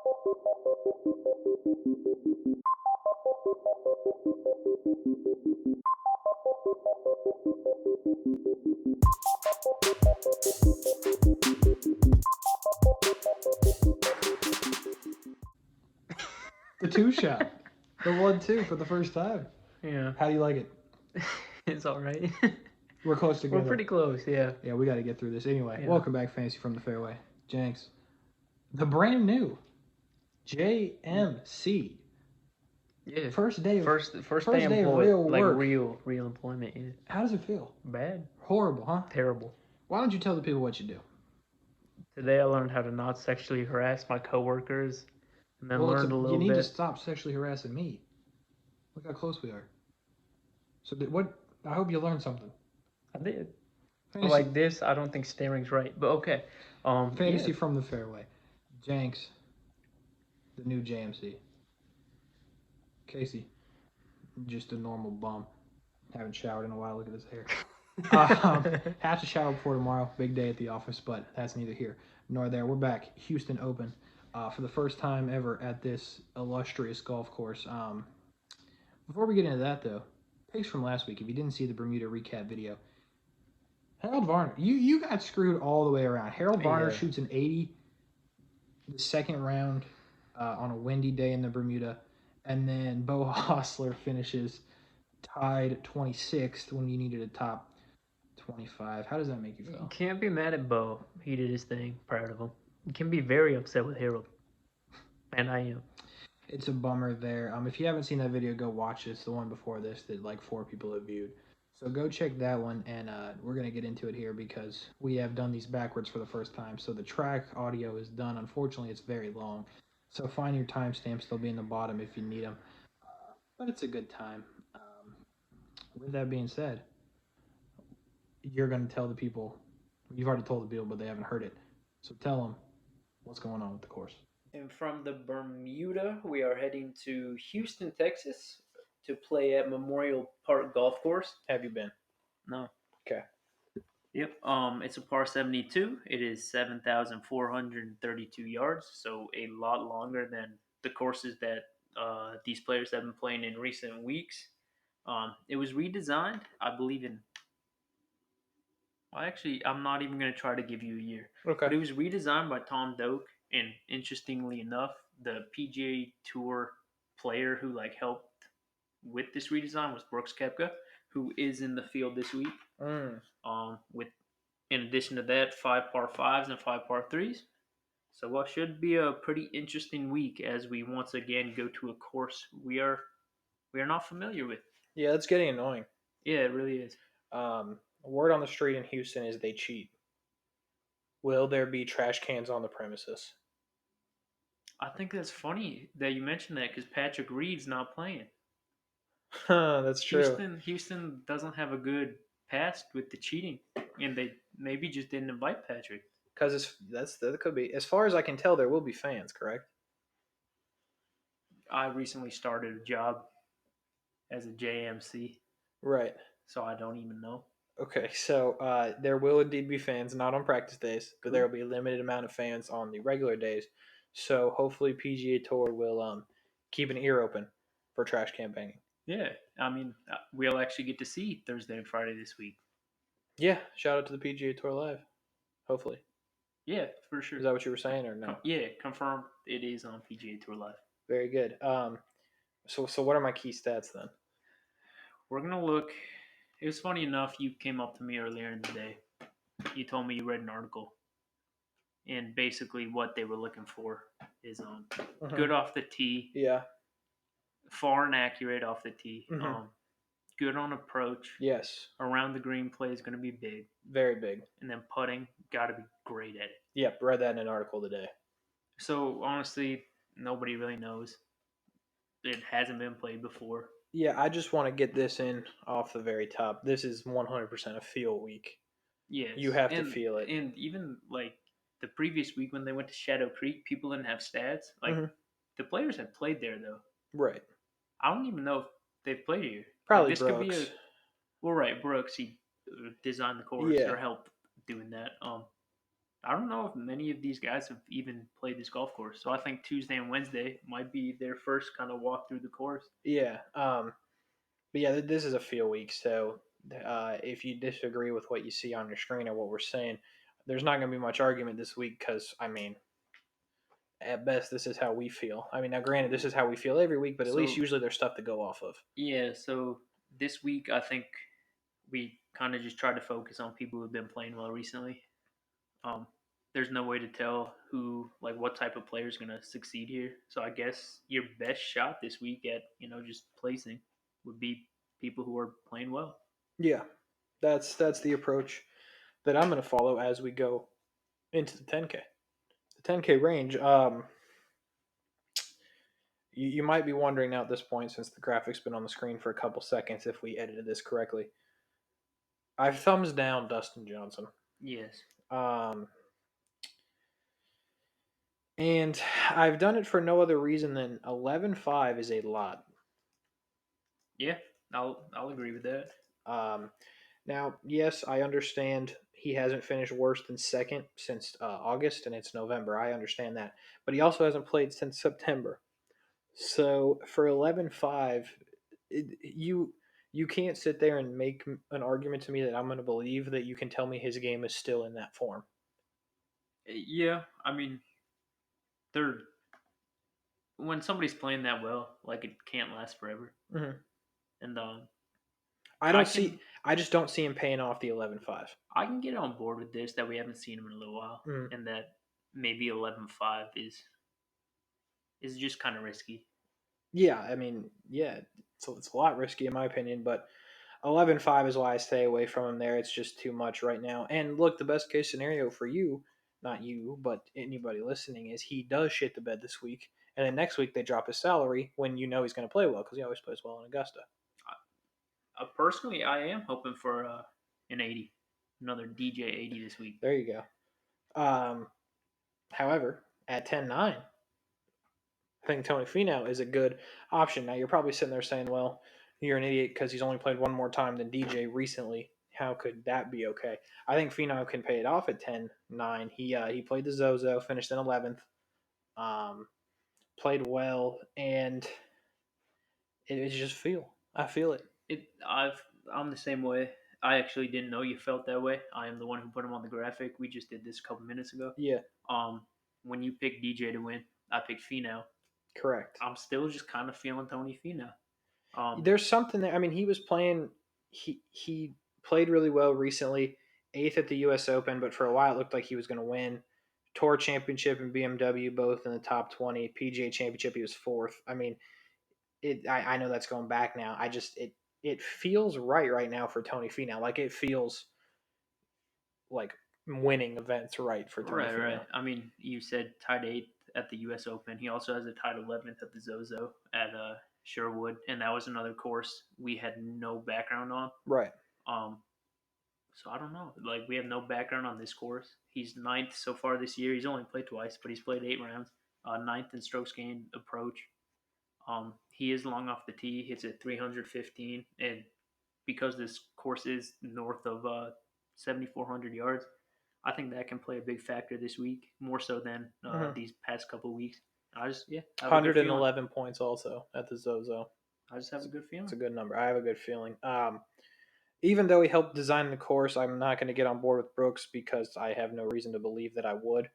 The 2-shot. The 1-2 for the first time. Yeah. How do you like it? It's all right. We're close together. We're pretty close, yeah. Yeah, we got to get through this. Anyway, Yeah. Welcome back, Fantasy from the Fairway. Jenks. The brand new JMC. Yeah. First day of First day of employed. real Like work. real employment. Yeah. How does it feel? Bad. Horrible, huh? Terrible. Why don't you tell the people what you do? Today I learned how to not sexually harass my coworkers, and then learned a little you need bit. to stop sexually harassing me. Look how close we are. So what? I hope you learned something. I did. Fantasy, Like this, I don't think staring's right, but okay. Fantasy yeah. from the Fairway. Jenks, the new JMC. Casey, just a normal bum. Haven't showered in a while. Look at his hair. Have to shower before tomorrow. Big day at the office, but that's neither here nor there. We're back. Houston Open for the first time ever at this illustrious golf course. Before we get into that, though, picks from last week. If you didn't see the Bermuda recap video, Harold Varner, you got screwed all the way around. Harold Varner shoots an 80 the second round on a windy day in the Bermuda, and then Bo Hostler finishes tied 26th when you needed a top 25. How does that make you feel? You can't be mad at Bo. He did his thing. Proud of him. You can be very upset with Harold. And I am. It's a bummer there. If you haven't seen that video, go watch it. It's the one before this that like 4 people have viewed. So go check that one, and we're going to get into it here because we have done these backwards for the first time. So the track audio is done. Unfortunately, it's very long. So find your timestamps. They'll be in the bottom if you need them. But it's a good time. With that being said, you're going to tell the people. You've already told the people, but they haven't heard it. So tell them what's going on with the course. And from the Bermuda, we are heading to Houston, Texas to play at Memorial Park Golf Course. Have you been? No. Okay. Yep. It's a par 72. It is 7,432 yards, so a lot longer than the courses that these players have been playing in recent weeks. It was redesigned, I believe, in. Well, actually, I'm not even going to try to give you a year. Okay. But it was redesigned by Tom Doak, and interestingly enough, the PGA Tour player who helped with this redesign was Brooks Koepka, who is in the field this week. With in addition to that, 5 par 5s and 5 par 3s. So what should be a pretty interesting week as we once again go to a course we are not familiar with. Yeah, it's getting annoying. Yeah, it really is. Word on the street in Houston is they cheat. Will there be trash cans on the premises? I think that's funny that you mentioned that because Patrick Reed's not playing. That's true. Houston doesn't have a good past with the cheating, and they maybe just didn't invite Patrick. Because that could be. As far as I can tell, there will be fans, correct? I recently started a job as a JMC. Right. So I don't even know. Okay, so there will indeed be fans, not on practice days, but there will be a limited amount of fans on the regular days. So hopefully PGA Tour will keep an ear open for trash can banging. Yeah, I mean, we'll actually get to see Thursday and Friday this week. Yeah, shout out to the PGA Tour Live. Hopefully. Yeah, for sure. Is that what you were saying or no? Yeah, confirmed it is on PGA Tour Live. Very good. So what are my key stats then? We're going to look. It was funny enough, you came up to me earlier in the day. You told me you read an article. And basically what they were looking for is good off the tee. Yeah. Far and accurate off the tee. Mm-hmm. Good on approach. Yes. Around the green play is going to be big. Very big. And then putting, got to be great at it. Yep, read that in an article today. So honestly, nobody really knows. It hasn't been played before. Yeah, I just want to get this in off the very top. This is 100% a feel week. Yes. You have to feel it. And even the previous week when they went to Shadow Creek, people didn't have stats. The players had played there though. Right. I don't even know if they've played here. Probably this Brooks. Could be Brooks. He designed the course or helped doing that. I don't know if many of these guys have even played this golf course. So I think Tuesday and Wednesday might be their first kind of walk through the course. Yeah. But yeah, this is a field week, so if you disagree with what you see on your screen or what we're saying, there's not going to be much argument this week because, I mean, at best, this is how we feel. I mean, now granted, this is how we feel every week, but at least So usually there's stuff to go off of. yeah, so this week I think we kind of just try to focus on people who've been playing well recently. Um, there's no way to tell who, like, what type of player is going to succeed here. So I guess your best shot this week at just placing would be people who are playing well. Yeah, that's the approach that I'm going to follow as we go into the 10K. The 10K range. You might be wondering now at this point, since the graphic's been on the screen for a couple seconds, if we edited this correctly. I've thumbs down Dustin Johnson. Yes. Um, and I've done it for no other reason than 11.5 is a lot. Yeah, I'll agree with that. Now, yes, I understand he hasn't finished worse than second since August, and it's November. I understand that, but he also hasn't played since September. So for 11.5, you can't sit there and make an argument to me that I'm going to believe that you can tell me his game is still in that form. Yeah, I mean, they're when somebody's playing that well, like it can't last forever. Mm-hmm. And I I don't can see. I just don't see him paying off the 11.5. I can get on board with this that we haven't seen him in a little while, Mm. and that maybe 11.5 is just kind of risky. Yeah, I mean, yeah, it's a lot risky in my opinion, but 11.5 is why I stay away from him there. It's just too much right now. And look, the best case scenario for you, not you, but anybody listening, is he does shit the bed this week, and then next week they drop his salary when you know he's going to play well because he always plays well in Augusta. Personally, I am hoping for an 80, another DJ 80 this week. There you go. However, at 10.9, I think Tony Finau is a good option. Now, you're probably sitting there saying, well, you're an idiot because he's only played one more time than DJ recently. How could that be okay? I think Finau can pay it off at 10.9. He played the Zozo, finished in 11th, um, played well, and it just feel. I feel it. I'm the same way. I actually didn't know you felt that way. I am the one who put him on the graphic. We just did this a couple minutes ago. Yeah, When you picked DJ to win, I picked Finau. correct. I'm still just kind of feeling Tony Finau. There's something there. I mean, he was playing. He played really well recently. 8th at the U.S. Open, but for a while it looked like he was going to win. Tour Championship and BMW both in the top 20. PGA Championship he was 4th. I mean, I know that's going back now. It feels right now for Tony Finau. Like it feels like winning events right for Tony Finau. Right. I mean, you said tied 8th at the U.S. Open. He also has a tied 11th at the Zozo at Sherwood, and that was another course we had no background on. Right. Um, so I don't know. Like we have no background on this course. He's 9th so far this year. He's only played twice, but he's played 8 rounds. 9th in strokes gained approach. He is long off the tee. Hits at 315, and because this course is north of 7,400 yards, I think that can play a big factor this week, more so than these past couple weeks. I have a good feeling. 111 points also at the Zozo. I just have a good feeling. It's a good number. I have a good feeling. Even though he helped design the course, I'm not going to get on board with Brooks because I have no reason to believe that I would.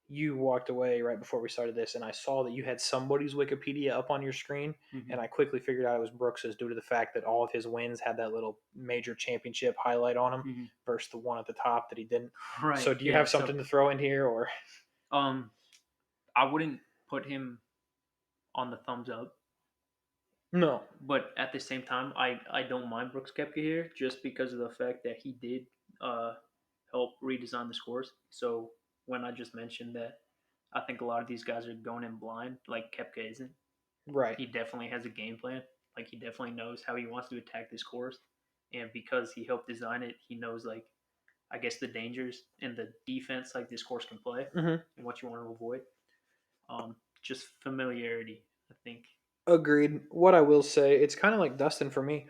You walked away right before we started this, and I saw that you had somebody's Wikipedia up on your screen, and I quickly figured out it was Brooks's due to the fact that all of his wins had that little major championship highlight on them versus the one at the top that he didn't. Right. So do you have something to throw in here, or? I wouldn't put him on the thumbs up. No. But at the same time, I don't mind Brooks Koepka here just because of the fact that he did help redesign the scores. So when I just mentioned that I think a lot of these guys are going in blind, like Koepka isn't. Right. He definitely has a game plan. Like he definitely knows how he wants to attack this course. And because he helped design it, he knows like I guess the dangers and the defense like this course can play and what you want to avoid. Just familiarity, I think. Agreed. What I will say, it's kind of like Dustin for me.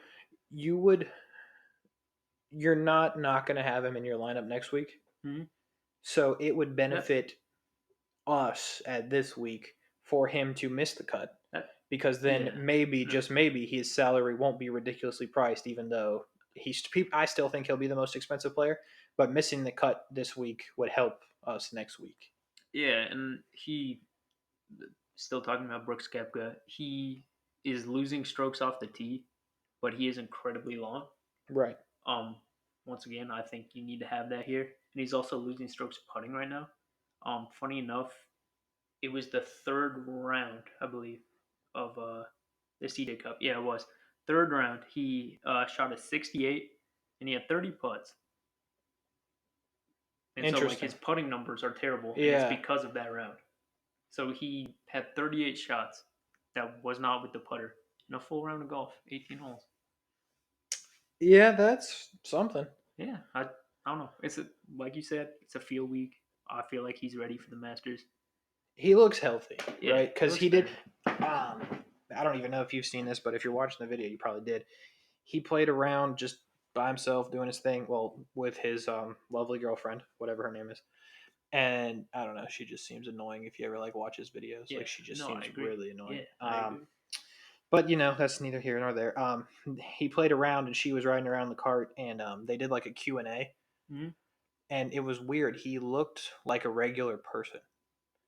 You're not going to have him in your lineup next week. So it would benefit us at this week for him to miss the cut, because then maybe, just maybe, his salary won't be ridiculously priced, even though I still think he'll be the most expensive player, but missing the cut this week would help us next week. Yeah, and still talking about Brooks Koepka, he is losing strokes off the tee, but he is incredibly long. Right. Once again, I think you need to have that here. And he's also losing strokes putting right now. Funny enough, it was the third round, I believe, of the CJ Cup. Yeah, it was. Third round, he shot a 68, and he had 30 putts. And so, like, his putting numbers are terrible, and it's because of that round. So he had 38 shots that was not with the putter in a full round of golf, 18 holes. Yeah, that's something. Yeah, I don't know. It's like you said, it's a field week. I feel like he's ready for the Masters. He looks healthy, Yeah, right? Because he did. I don't even know if you've seen this, but if you're watching the video, you probably did. He played around just by himself doing his thing. Well, with his lovely girlfriend, whatever her name is. And I don't know, she just seems annoying if you ever like watch his videos. Yeah. Like she just seems really annoying. Yeah, I agree. But that's neither here nor there. He played around and she was riding around the cart, and they did like a Q&A. Mm-hmm. And it was weird. He looked like a regular person,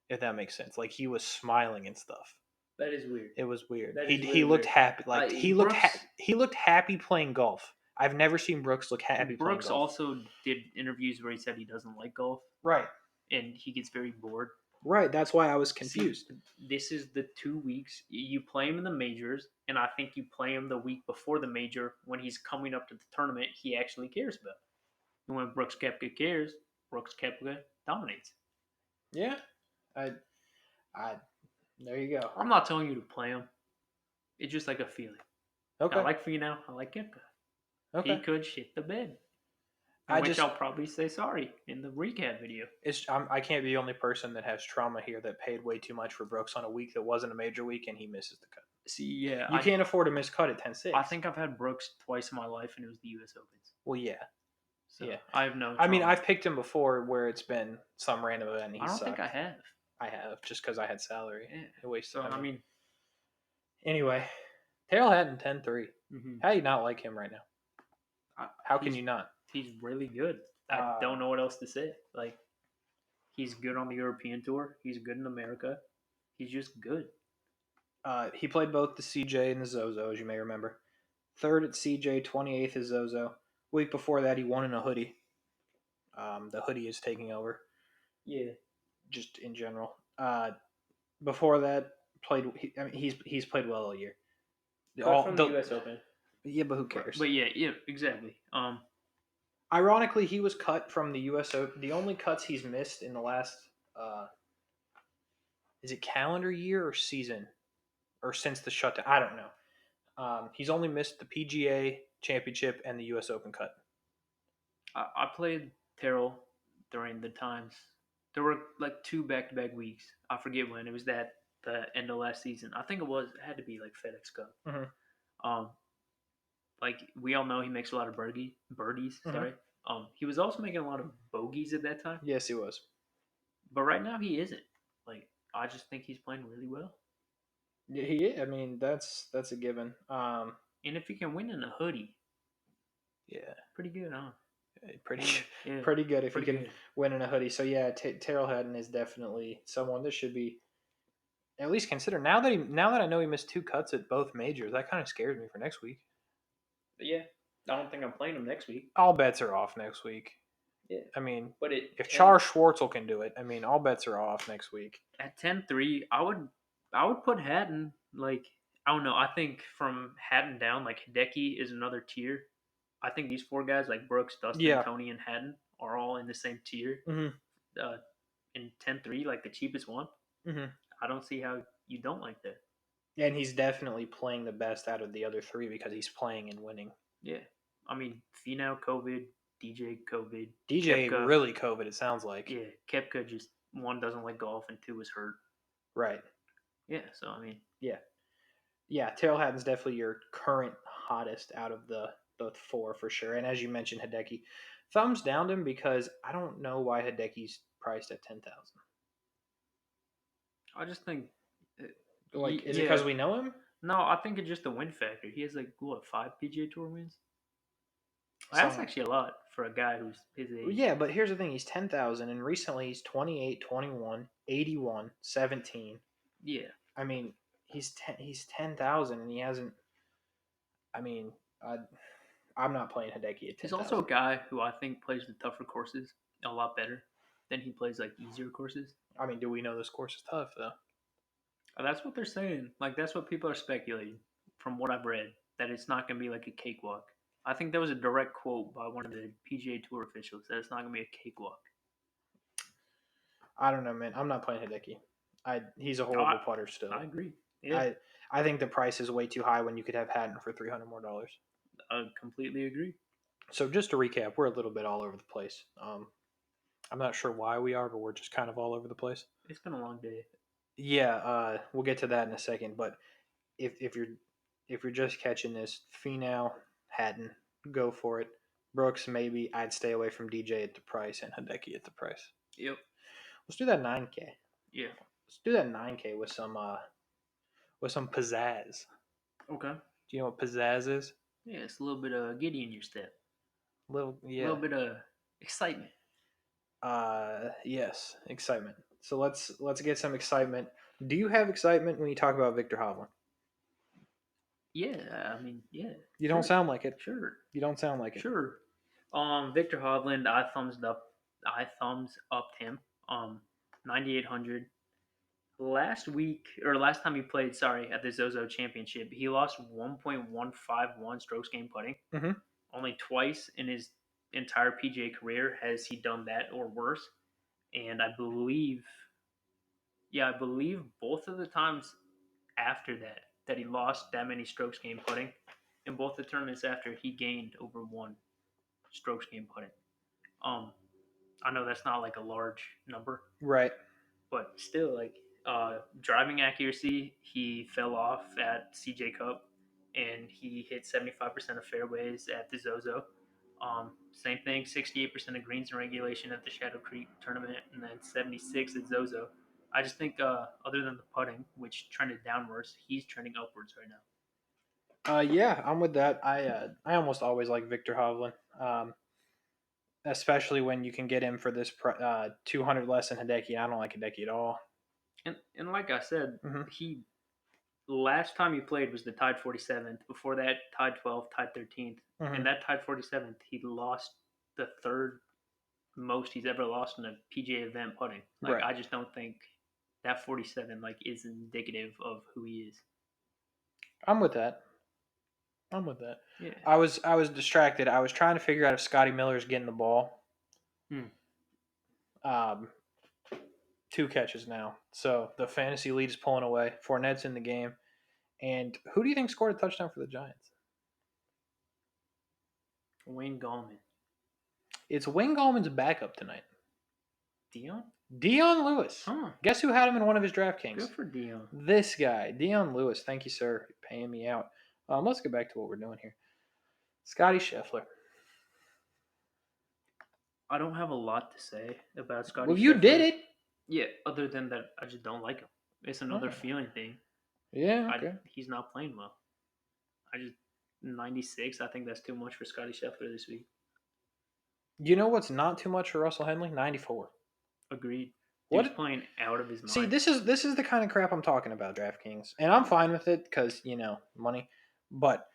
if that makes sense. Like he was smiling and stuff. That is weird. It was weird. That He looked happy. Like he looked happy playing golf. I've never seen Brooks look happy playing golf. Brooks also did interviews where he said he doesn't like golf. Right. And he gets very bored. Right. That's why I was confused. See, this is the 2 weeks. You play him in the majors, and I think you play him the week before the major when he's coming up to the tournament he actually cares about. And when Brooks Koepka cares, Brooks Koepka dominates. Yeah. There you go. I'm not telling you to play him. It's just like a feeling. Okay. I like Finau. I like Koepka. Okay. He could shit the bed. I'll probably say sorry in the recap video. I can't be the only person that has trauma here that paid way too much for Brooks on a week that wasn't a major week, and he misses the cut. See, yeah. You can't afford to miss cut at 10-6. I think I've had Brooks twice in my life, and it was the U.S. Opens. Well, yeah. So yeah. I have no trauma. I mean, I've picked him before where it's been some random event and he sucked. Think I have. I have, just because I had salary. Yeah. Anyway, Terrell Hatton 10-3. Mm-hmm. How do you not like him right now? How can you not? He's really good. I don't know what else to say. Like, he's good on the European Tour. He's good in America. He's just good. He played both the CJ and the Zozo, as you may remember. 3rd at CJ, 28th at Zozo. Week before that, he won in a hoodie. The hoodie is taking over. Yeah. Just in general. Before that, he's played well all year. From the U.S. Open. Yeah, but who cares? But yeah, exactly. Ironically, he was cut from the U.S. Open. The only cuts he's missed in the last, is it calendar year or season, or since the shutdown? I don't know. He's only missed the PGA Championship and the U.S. Open cut. I played Terrell during the times. There were like 2 back-to-back weeks. I forget when. It was the end of last season. I think it had to be like FedEx Cup. Mm-hmm. Like we all know he makes a lot of birdies. Mm-hmm. Sorry. He was also making a lot of bogeys at that time. Yes, he was. But right now he isn't. Like I just think he's playing really well. Yeah, I mean that's a given. And if he can win in a hoodie, yeah, pretty good, huh? Pretty good if he can win in a hoodie. So yeah, Terrell Hatton is definitely someone that should be at least considered. Now that I know he missed 2 cuts at both majors, that kind of scares me for next week. But yeah, I don't think I'm playing him next week. All bets are off next week. Yeah, I mean, but if Charles Schwartzel can do it, I mean, all bets are off next week. At 10-3, I would put Hatton. Like I don't know. I think from Hatton down, like Hideki is another tier. I think these 4 guys, like Brooks, Dustin, Tony, and Hatton, are all in the same tier. Mm-hmm. In 10-3, like the cheapest one. Mm-hmm. I don't see how you don't like that. And he's definitely playing the best out of the other 3 because he's playing and winning. Yeah. I mean, Finau COVID, DJ COVID. DJ Koepka, really COVID, it sounds like. Yeah. Koepka just, 1, doesn't like golf, and 2, is hurt. Right. Yeah, so I mean. Yeah. Yeah, Terrell Hatton's definitely your current hottest out of the 4 for sure. And as you mentioned, Hideki, thumbs down to him because I don't know why Hideki's priced at 10,000? I just think, Like, is it yeah. because we know him? No, I think it's just the win factor. He has like what 5 PGA Tour wins. That's Some, actually a lot for a guy who's his age. yeah, but here's the thing: he's 10,000, and recently he's 28, 21, 81, 17. Yeah, I mean, he's 10,000, and he hasn't. I mean, I'm not playing Hideki at he's 10,000. also a guy who I think plays the tougher courses a lot better than he plays like easier courses. I mean, do we know this course is tough though? That's what they're saying. Like that's what people are speculating from what I've read that it's not going to be like a cakewalk. I think there was a direct quote by one of the PGA Tour officials that it's not going to be a cakewalk. I don't know, man. I'm not playing Hideki. He's a Oh, horrible putter still. I agree. Yeah, I think the price is way too high when you could have Hatton for $300 more. I completely agree. So just to recap, we're a little bit all over the place. I'm not sure why we are, but we're just kind of all over the place. It's been a long day. Yeah, we'll get to that in a second. But if you're just catching this, Finau, Hatton, go for it. Brooks, maybe I'd stay away from DJ at the price and Hideki at the price. Yep. Let's do that 9K. Yeah. Let's do that 9K with some pizzazz. Okay. Do you know what pizzazz is? Yeah, it's a little bit of giddy in your step. A Yeah. little bit of excitement. Yes, excitement. So let's get some excitement. Do you have excitement when you talk about Victor Hovland? Yeah, I mean, yeah. You don't sound like it. Sure. You don't sound like it. Sure. Victor Hovland, I thumbs up him. 9,800. Last time he played, at the Zozo Championship, he lost 1.151 strokes gained putting. Mm-hmm. Only twice in his entire PGA career has he done that or worse. And I believe both of the times after that he lost that many strokes gained putting, in both the tournaments after he gained over 1 strokes gained putting. I know that's not like a large number, Right. but still, like driving accuracy, he fell off at CJ Cup, and he hit 75% of fairways at the Zozo. Same thing, 68% of greens in regulation at the Shadow Creek tournament, and then 76 at Zozo. I just think, other than the putting, which trended downwards, he's trending upwards right now. Yeah, I'm with that. I almost always like Victor Hovland, especially when you can get him for this 200 less than Hideki. I don't like Hideki at all. And like I said, Mhm. he last time he played was the tied 47th. Before that, tied 12th, tied 13th, Mhm. and that tied 47th, he lost the third most he's ever lost in a PGA event putting. Like Right. I just don't think that 47 like is indicative of who he is. I'm with that. Yeah. I was distracted. I was trying to figure out if Scotty Miller's getting the ball. 2 catches now. So the fantasy lead is pulling away. Fournette's in the game. And who do you think scored a touchdown for the Giants? Wayne Gallman. It's Wayne Gallman's backup tonight. Dion Lewis. Huh. Guess who had him in one of his DraftKings? Good for Dion. This guy, Dion Lewis. Thank you, sir, for paying me out. Let's get back to what we're doing here. Scotty Scheffler. I don't have a lot to say about Scotty. Well, you Scheffler. did it. Yeah, other than that, I just don't like him. It's another feeling thing. Yeah, okay. He's not playing well. 96. I think that's too much for Scotty Scheffler this week. You know what's not too much for Russell Henley? 94. Agreed. He's playing out of his mind. See, this is the kind of crap I'm talking about, DraftKings, and I'm fine with it because money. But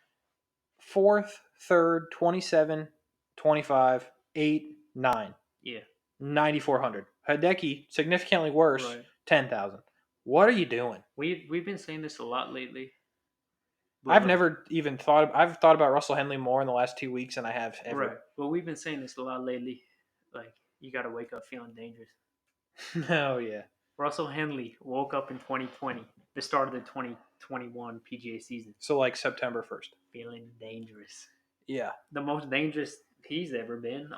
4th, 3rd, 27, 25, 8, 9. Yeah. 9,400. Hideki, significantly worse, right. 10,000. What are you doing? We've been saying this a lot lately. I've never even I've thought about Russell Henley more in the last 2 weeks than I have ever. Right. Well, we've been saying this a lot lately. Like, you got to wake up feeling dangerous. Oh, yeah. Russell Henley woke up in 2020, the start of the 2021 PGA season. So, like September 1st. Feeling dangerous. Yeah. The most dangerous he's ever been.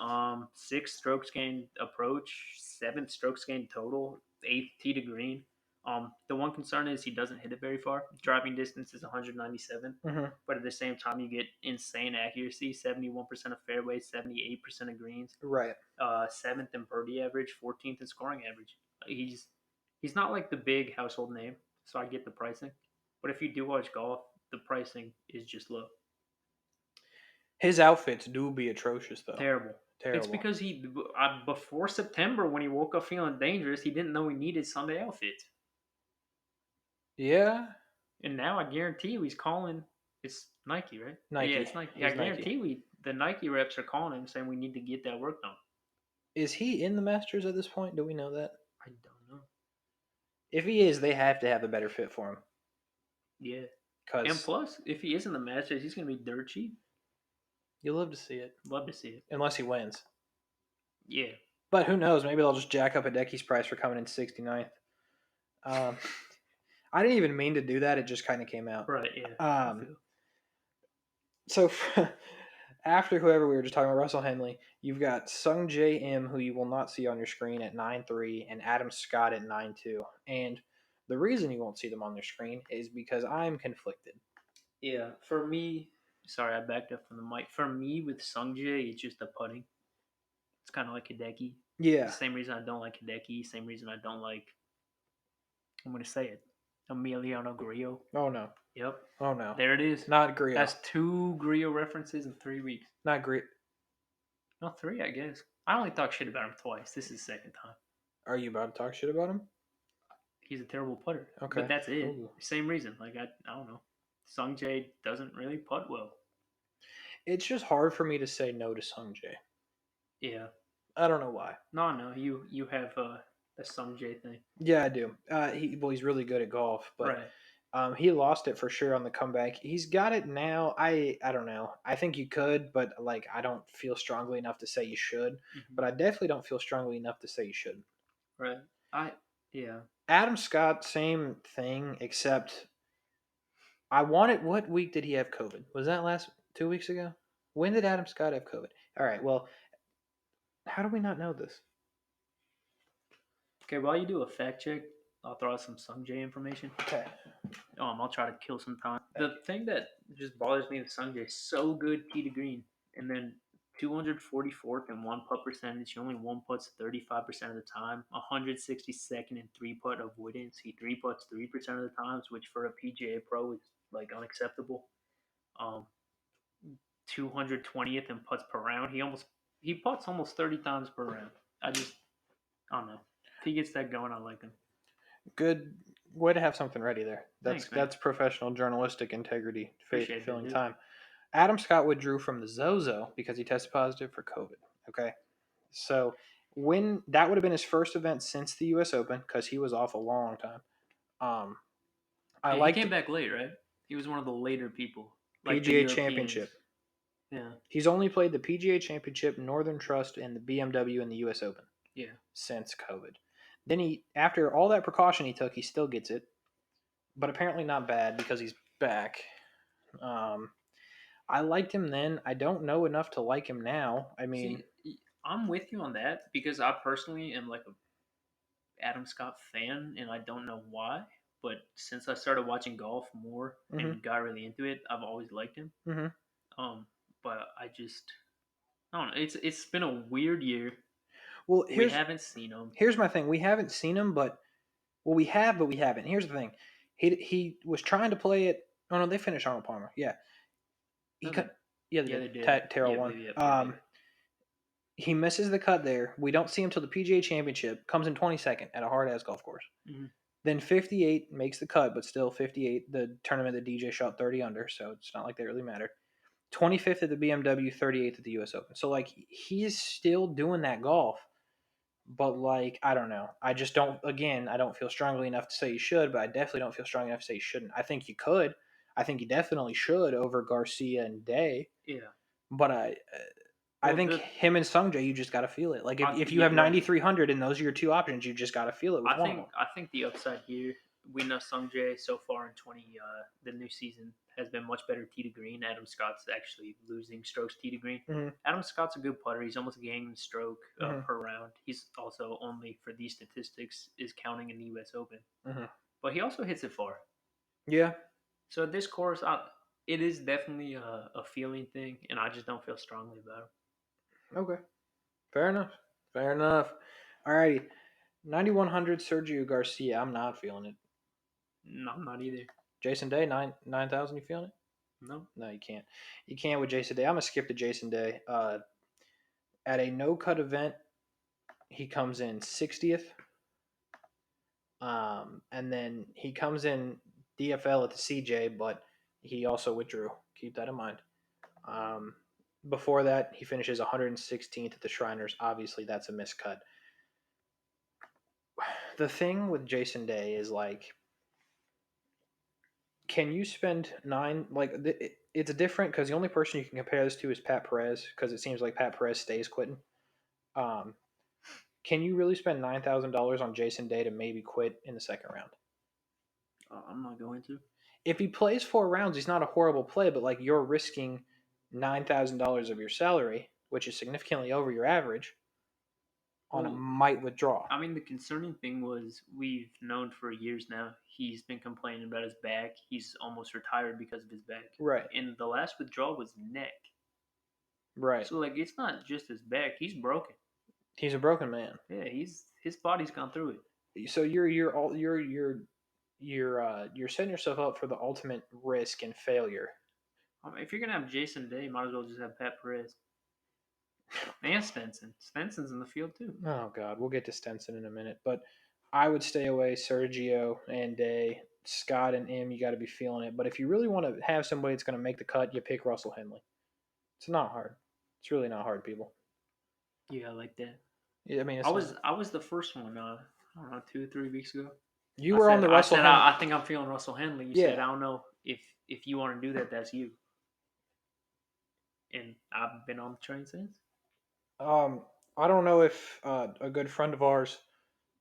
6 strokes gained approach, 7 strokes gained total, 8th tee to green. The one concern is he doesn't hit it very far. Driving distance is 197, but at the same time you get insane accuracy: 71% of fairways, 78% of greens, Right. seventh in birdie average, 14th in scoring average. He's not like the big household name, so I get the pricing. But if you do watch golf, the pricing is just low. His outfits do be atrocious, though. Terrible. Terrible. It's because before September, when he woke up feeling dangerous, he didn't know he needed Sunday outfits. Yeah. And now I guarantee you he's calling. It's Nike, right? Nike. Yeah, it's Nike. It's I guarantee you the Nike reps are calling him saying we need to get that work done. Is he in the Masters at this point? Do we know that? I don't know. If he is, they have to have a better fit for him. Yeah. And plus, if he is in the Masters, he's going to be dirt cheap. You'll love to see it. Love to see it. Unless he wins. Yeah. But who knows? Maybe they'll just jack up Hideki's price for coming in 69th. I didn't even mean to do that. It just kind of came out. Right, yeah. So after whoever we were just talking about, Russell Henley, you've got Sung J M, who you will not see on your screen at 9.3, and Adam Scott at 9.2. And the reason you won't see them on their screen is because I'm conflicted. Yeah, for me, sorry, I backed up from the mic. For me, with Sung Jae, it's just the putting. It's kind of like Hideki. Yeah. Same reason I don't like Hideki. Same reason I don't like, I'm going to say it, Emiliano Grillo. Oh, no. Yep. Oh, no. There it is. Not Grillo. That's 2 Grillo references in 3 weeks. Not Grillo. No, 3, I guess. I only talked shit about him twice. This is the second time. Are you about to talk shit about him? He's a terrible putter. Okay. But that's it. Ooh. Same reason. Like, I don't know. Sung Jae doesn't really putt well. It's just hard for me to say no to Sung Jae. Yeah. I don't know why. No. You have a Sung Jae thing. Yeah, I do. He's really good at golf, but he lost it for sure on the comeback. He's got it now. I don't know. I think you could, but like I don't feel strongly enough to say you should. Mm-hmm. But I definitely don't feel strongly enough to say you shouldn't. Right. Yeah. Adam Scott, same thing, except I wanted. What week did he have COVID? Was that 2 weeks ago? When did Adam Scott have COVID? All right. Well, how do we not know this? Okay, while you do a fact check, I'll throw out some Sung Jae information. Okay. I'll try to kill some time. The thing that just bothers me with Sung Jae, so good tee to green, and then 244th in 1 putt percentage. He only 1 putts 35% of the time. 162nd in 3 putt avoidance. He 3 putts 3% of the times, which for a PGA pro is like unacceptable. 220th in putts per round. He putts almost 30 times per round. I don't know. If he gets that going, I like him. Good way to have something ready there. Thanks, That's professional journalistic integrity, filling it, time. Adam Scott withdrew from the Zozo because he tested positive for COVID. Okay, so when that would have been his first event since the U.S. Open because he was off a long time. He came back late, right? He was one of the later people. Like PGA Championship. Yeah. He's only played the PGA Championship, Northern Trust, and the BMW and the U.S. Open. Yeah. Since COVID. Then after all that precaution he took, he still gets it, but apparently not bad because he's back. I liked him then. I don't know enough to like him now. I mean, I'm with you on that because I personally am like a Adam Scott fan, and I don't know why. But since I started watching golf more and got really into it, I've always liked him. But I don't know. It's been a weird year. Well, we haven't seen him. Here's my thing: we haven't seen him, but we have, but we haven't. Here's the thing: he was trying to play it. Oh no, they finished Arnold Palmer. Yeah, they did. Terrell won. He misses the cut there. We don't see him till the PGA Championship. Comes in 22nd at a hard ass golf course. Then 58 makes the cut, but still 58. The tournament that DJ shot 30 under, so it's not like they really mattered. 25th at the BMW, 38th at the U.S. Open. So like he's still doing that golf. But, like, I don't know. I just don't, again, I don't feel strongly enough to say you should, but I definitely don't feel strong enough to say you shouldn't. I think you could. I think you definitely should over Garcia and Day. Yeah. But I think him and Sungjae, you just got to feel it. Like, if you have 9,300 and those are your two options, you just got to feel it with one of them. I think the upside here we know Sungjae so far in the new season has been much better tee to green. Adam Scott's actually losing strokes tee to green. Mm-hmm. Adam Scott's a good putter. He's almost gaining a stroke Mm-hmm. per round. He's also only for these statistics is counting in the U.S. Open, Mm-hmm. but he also hits it far. Yeah. So at this course, it is definitely a feeling thing, and I just don't feel strongly about it. Okay. Fair enough. Fair enough. Alrighty. 9100 Sergio Garcia. I'm not feeling it. No, I'm not either. Jason Day, 9,000. You feeling it? No. No, you can't. You can't with Jason Day. I'm gonna skip to Jason Day. At a no cut event, he comes in 60th. And then he comes in DFL at the CJ, but he also withdrew. Keep that in mind. Before that, he finishes 116th at the Shriners. Obviously, that's a miscut. The thing with Jason Day is like, can you spend it's different because the only person you can compare this to is Pat Perez because it seems like Pat Perez stays quitting. Um, can you really spend $9,000 on Jason Day to maybe quit in the second round? I'm not going to. If he plays 4 rounds, he's not a horrible play, but like you're risking $9,000 of your salary, which is significantly over your average, on a might withdraw. I mean, the concerning thing was we've known for years now he's been complaining about his back. He's almost retired because of his back. Right. And the last withdrawal was neck. Right. So like, it's not just his back. He's broken. He's a broken man. Yeah, his body's gone through it. So you're setting yourself up for the ultimate risk and failure. If you're gonna have Jason Day, might as well just have Pat Perez and Stenson. Stenson's in the field too. Oh God, we'll get to Stenson in a minute, but I would stay away Sergio and Day. Scott and M, you got to be feeling it. But if you really want to have somebody that's going to make the cut, you pick Russell Henley. It's not hard. It's really not hard, people. Yeah, I like that. Yeah, I mean, I was the first one. I don't know, 2 or 3 weeks ago. You were on the Russell Henley. I think I'm feeling Russell Henley. You said I don't know if you want to do that. That's you. And I've been on the train since. I don't know if a good friend of ours,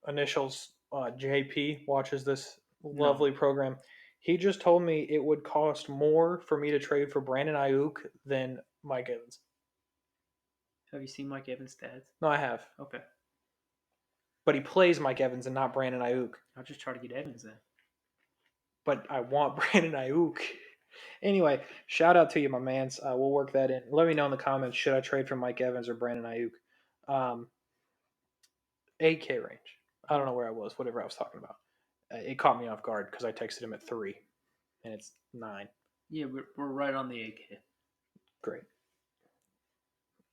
initials JP, watches this lovely program. He just told me it would cost more for me to trade for Brandon Ayuk than Mike Evans. Have you seen Mike Evans' stats? No, I have. Okay. But he plays Mike Evans and not Brandon Ayuk. I'll just try to get Evans then. But I want Brandon Ayuk. Anyway, shout out to you, my mans. We'll work that in. Let me know in the comments, should I trade for Mike Evans or Brandon Ayuk? 8K range. I don't know where I was, whatever I was talking about. It caught me off guard because I texted him at 3, and it's 9. Yeah, we're right on the 8K. Great.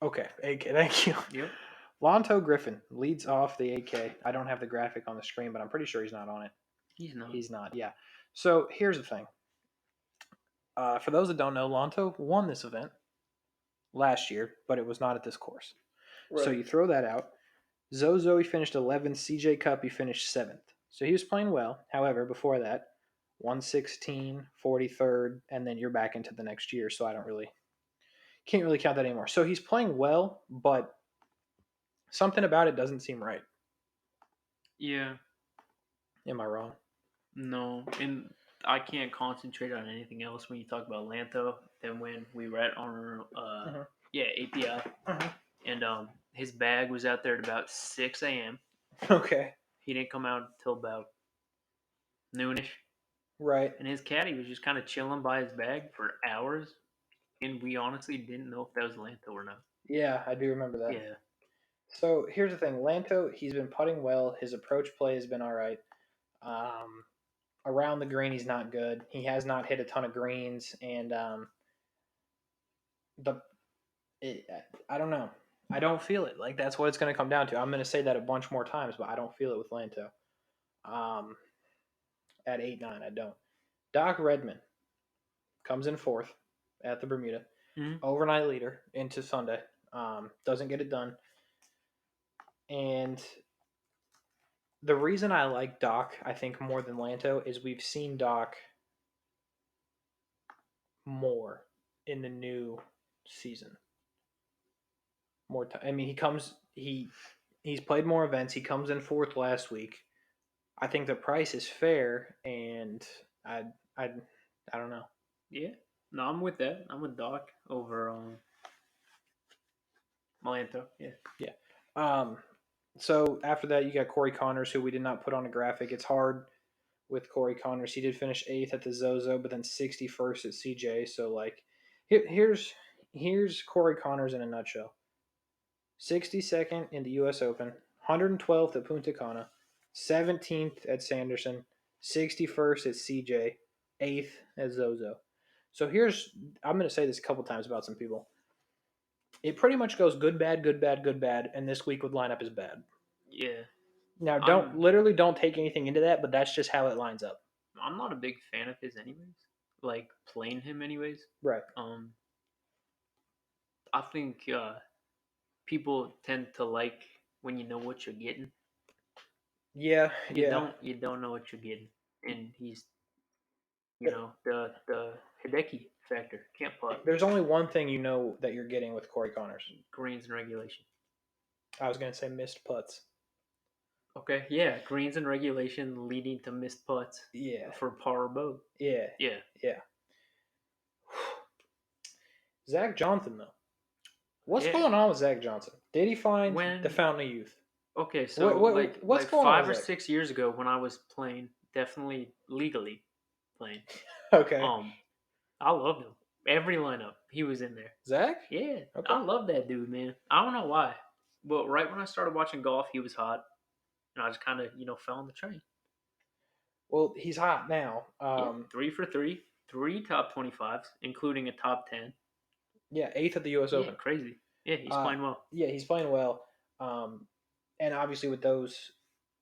Okay, 8K, thank you. Yep. Lonto Griffin leads off the 8K. I don't have the graphic on the screen, but I'm pretty sure he's not on it. He's not, yeah. So here's the thing. For those that don't know, Lonto won this event last year, but it was not at this course. Right. So you throw that out. Zozo, he finished 11th. CJ Cup, he finished 7th. So he was playing well. However, before that, 116, 43rd, and then you're back into the next year. So can't really count that anymore. So he's playing well, but something about it doesn't seem right. Yeah. Am I wrong? No, and I can't concentrate on anything else when you talk about Lanto than when we were at our API, and his bag was out there at about 6 a.m. Okay. He didn't come out until about noonish. Right. And his caddy was just kind of chilling by his bag for hours, and we honestly didn't know if that was Lanto or not. Yeah, I do remember that. Yeah. So here's the thing. Lanto, he's been putting well. His approach play has been all right. Around the green, he's not good. He has not hit a ton of greens, and I don't know. I don't feel it. Like, that's what it's going to come down to. I'm going to say that a bunch more times, but I don't feel it with Lanto. At 8-9, I don't. Doc Redman comes in 4th at the Bermuda. Overnight leader into Sunday. Doesn't get it done. And the reason I like Doc, I think, more than Lanto is we've seen Doc more in the new season. More time. I mean, he's played more events. He comes in 4th last week. I think the price is fair, and I don't know. Yeah. No, I'm with that. I'm with Doc over Melanto. Yeah. Yeah. So after that, you got Corey Connors, who we did not put on a graphic. It's hard with Corey Connors. He did finish 8th at the Zozo, but then 61st at CJ. So like, here's Corey Connors in a nutshell: 62nd in the U.S. Open, 112th at Punta Cana, 17th at Sanderson, 61st at CJ, 8th at Zozo. So I'm going to say this a couple times about some people. It pretty much goes good, bad, good, bad, good, bad, and this week would line up as bad. Yeah. Now, I'm don't take anything into that, but that's just how it lines up. I'm not a big fan of his anyways. Like playing him anyways. Right. I think people tend to like when you know what you're getting. Yeah, yeah. You don't know what you're getting, and he's the Hideki factor. Can't putt. There's only one thing you know that you're getting with Corey Connors. Greens and regulation. I was going to say missed putts. Okay, yeah, greens and regulation leading to missed putts. Yeah. For par or boat. Yeah. Yeah. Yeah. Zach Johnson, though. What's going on with Zach Johnson? Did he find the fountain of youth? Okay, so what's going 5 on or with Zach? 6 years ago when I was playing, definitely legally playing. Okay. I loved him. Every lineup, he was in there. Zach? Yeah, Okay. I love that dude, man. I don't know why, but right when I started watching golf, he was hot, and I just kind of fell on the train. Well, he's hot now. 3 for 3, 3 top 25s, including a top 10. Yeah, 8th at the U.S. Open. Crazy. Yeah, he's playing well. Yeah, he's playing well. And obviously with those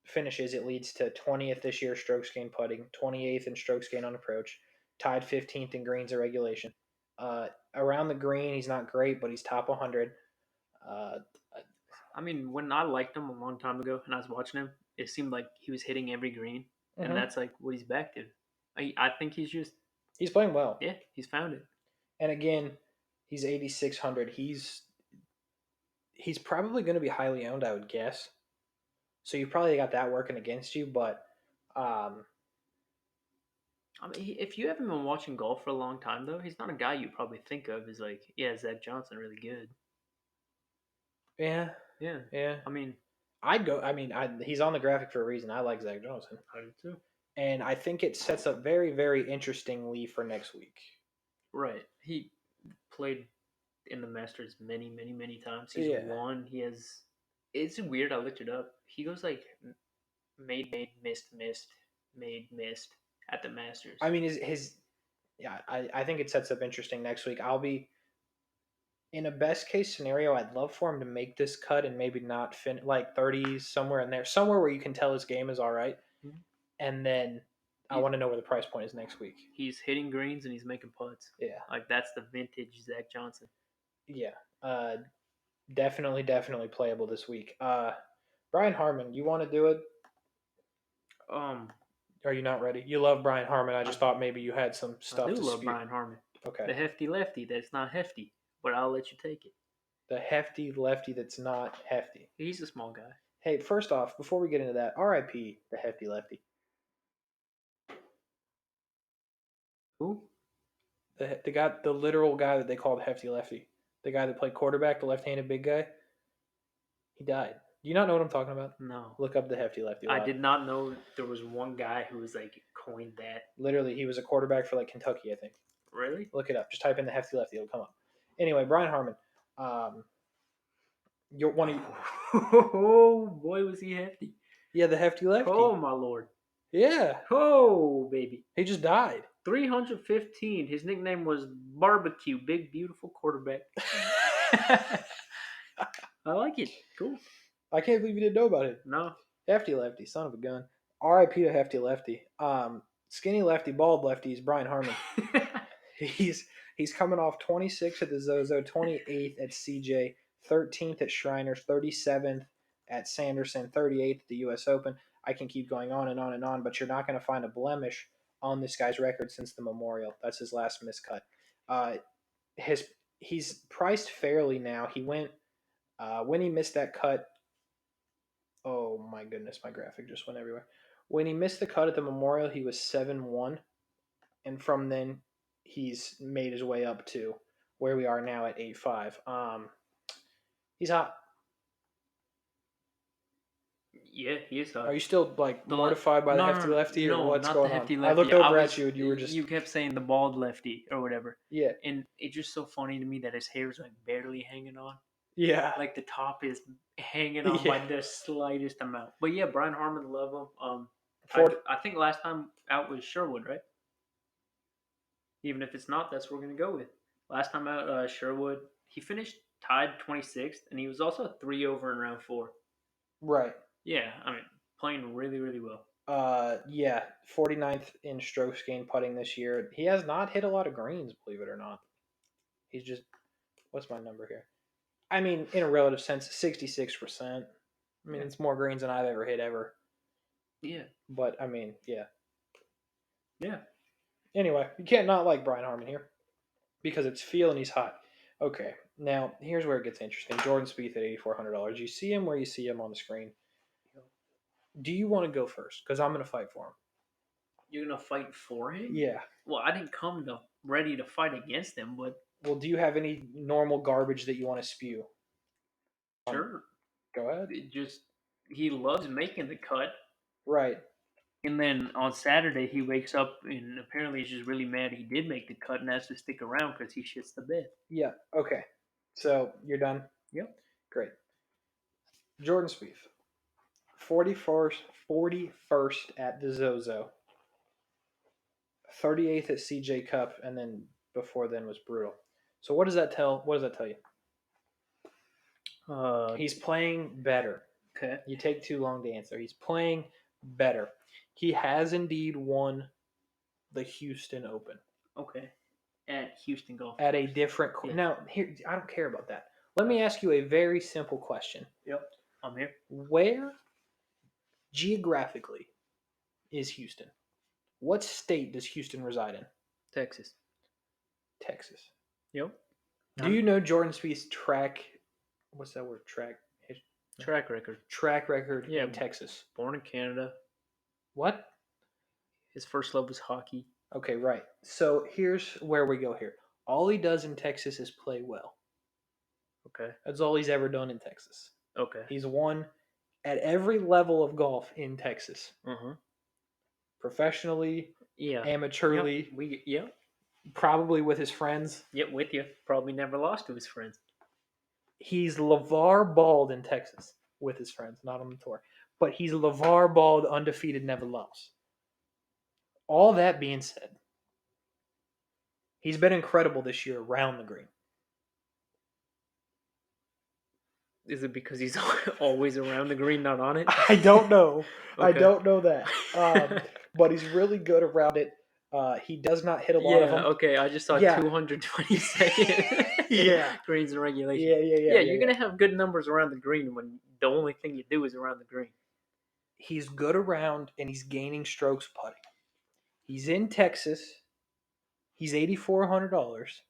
finishes, it leads to 20th this year strokes gained putting, 28th in strokes gained on approach, tied 15th in greens and regulation. Around the green, he's not great, but he's top 100. I mean, when I liked him a long time ago and I was watching him, it seemed like he was hitting every green, and that's like what he's back to. I think he's playing well. Yeah, he's found it. And again, he's 8,600. He's probably going to be highly owned, I would guess. So you probably got that working against you, but I mean, if you haven't been watching golf for a long time, though, he's not a guy you probably think of as like, yeah, Zach Johnson really good. Yeah. I mean, he's on the graphic for a reason. I like Zach Johnson. I do too. And I think it sets up very, very interestingly for next week. Right. He played in the Masters many, many, many times. He's won. He has. It's weird. I looked it up. He goes like made, missed, made, missed at the Masters. I mean, I think it sets up interesting next week. I'll be in a best case scenario. I'd love for him to make this cut and maybe not like 30s somewhere in there, somewhere where you can tell his game is all right. Mm-hmm. And then I want to know where the price point is next week. He's hitting greens and he's making putts. Yeah, like that's the vintage Zach Johnson. Yeah, definitely playable this week. Brian Harmon, you want to do it? Are you not ready? You love Brian Harmon. I just thought maybe you had some stuff to I do love Brian Harmon. Okay. The hefty lefty that's not hefty, but I'll let you take it. The hefty lefty that's not hefty. He's a small guy. Hey, first off, before we get into that, R.I.P. the hefty lefty. Who? The literal guy that they called hefty lefty. The guy that played quarterback, the left-handed big guy. He died. Do you not know what I'm talking about? No. Look up the hefty lefty. I did not know there was one guy who was like coined that. Literally, he was a quarterback for like Kentucky, I think. Really? Look it up. Just type in the hefty lefty. It'll come up. Anyway, Brian Harmon. You're one of you. Oh boy, was he hefty. Yeah, the hefty lefty. Oh my lord. Yeah. Oh baby. He just died. 315. His nickname was Barbecue, big beautiful quarterback. I like it. Cool. I can't believe you didn't know about it. No. Hefty lefty, son of a gun. R.I.P. to hefty lefty. Skinny lefty, bald lefty is Brian Harmon. He's coming off 26th at the Zozo, 28th at CJ, 13th at Shriners, 37th at Sanderson, 38th at the U.S. Open. I can keep going on and on and on, but you're not going to find a blemish on this guy's record since the Memorial. That's his last miscut. He's priced fairly now. He went when he missed that cut. Oh my goodness, my graphic just went everywhere. When he missed the cut at the Memorial, he was 7-1, and from then he's made his way up to where we are now at 8-5. He's hot. Yeah, he is hot. Are you still like mortified by the hefty lefty, or what's not going the hefty on? lefty. I looked over at you, and you were just You kept saying the bald lefty or whatever. yeah, And it's just so funny to me that his hair's like barely hanging on. yeah, Like the top is hanging on by the slightest amount. But yeah, Brian Harmon, love him. I think last time out was Sherwood, right? Even if it's not, that's what we're gonna go with. Last time out, Sherwood, he finished tied 26th, and he was also 3 over in round 4. Right. Yeah, I mean, playing really, really well. Yeah, 49th in strokes gained putting this year. He has not hit a lot of greens, believe it or not. He's just, what's my number here? I mean, in a relative sense, 66%. I mean, it's more greens than I've ever hit ever. Yeah. But, I mean, yeah. Yeah. Anyway, you can't not like Brian Harmon here because it's feel and he's hot. Okay, now here's where it gets interesting. Jordan Spieth at $8,400. You see him where you see him on the screen. Do you want to go first? Because I'm going to fight for him. You're gonna fight for him? Yeah. Well, I didn't come ready to fight against him, but well, do you have any normal garbage that you want to spew? Sure. Go ahead. He loves making the cut. Right. And then on Saturday he wakes up and apparently he's just really mad he did make the cut and has to stick around because he shits the bed. Yeah. Okay. So you're done. Yep. Great. Jordan Spieth, 41st at the Zozo, 38th at CJ Cup, and then before then was brutal. So what does that tell? What does that tell you? He's playing better. Okay. You take too long to answer. He's playing better. He has indeed won the Houston Open. Okay. At Houston Golf. At a different Now, here I don't care about that. Let me ask you a very simple question. Yep. I'm here. Where geographically is Houston? What state does Houston reside in? Texas. Texas. Yep. Do you know Jordan Spieth's what's that word? Track record. Track record in Texas. Born in Canada. What? His first love was hockey. Okay, right. So here's where we go here. All he does in Texas is play well. Okay. That's all he's ever done in Texas. Okay. He's won at every level of golf in Texas. Mm-hmm. Professionally, amateurly. Yep. Probably with his friends. Yep, with you. Probably never lost to his friends. He's LeVar Balled in Texas with his friends, not on the tour. But he's LeVar Balled, undefeated, never lost. All that being said, he's been incredible this year around the green. Is it because he's always around the green, not on it? I don't know. Okay. I don't know that. But he's really good around it. He does not hit a lot of them. Okay. I just saw 222nd. Yeah. Greens in regulation. Yeah. You're going to have good numbers around the green when the only thing you do is around the green. He's good around, and he's gaining strokes putting. He's in Texas. He's $8,400.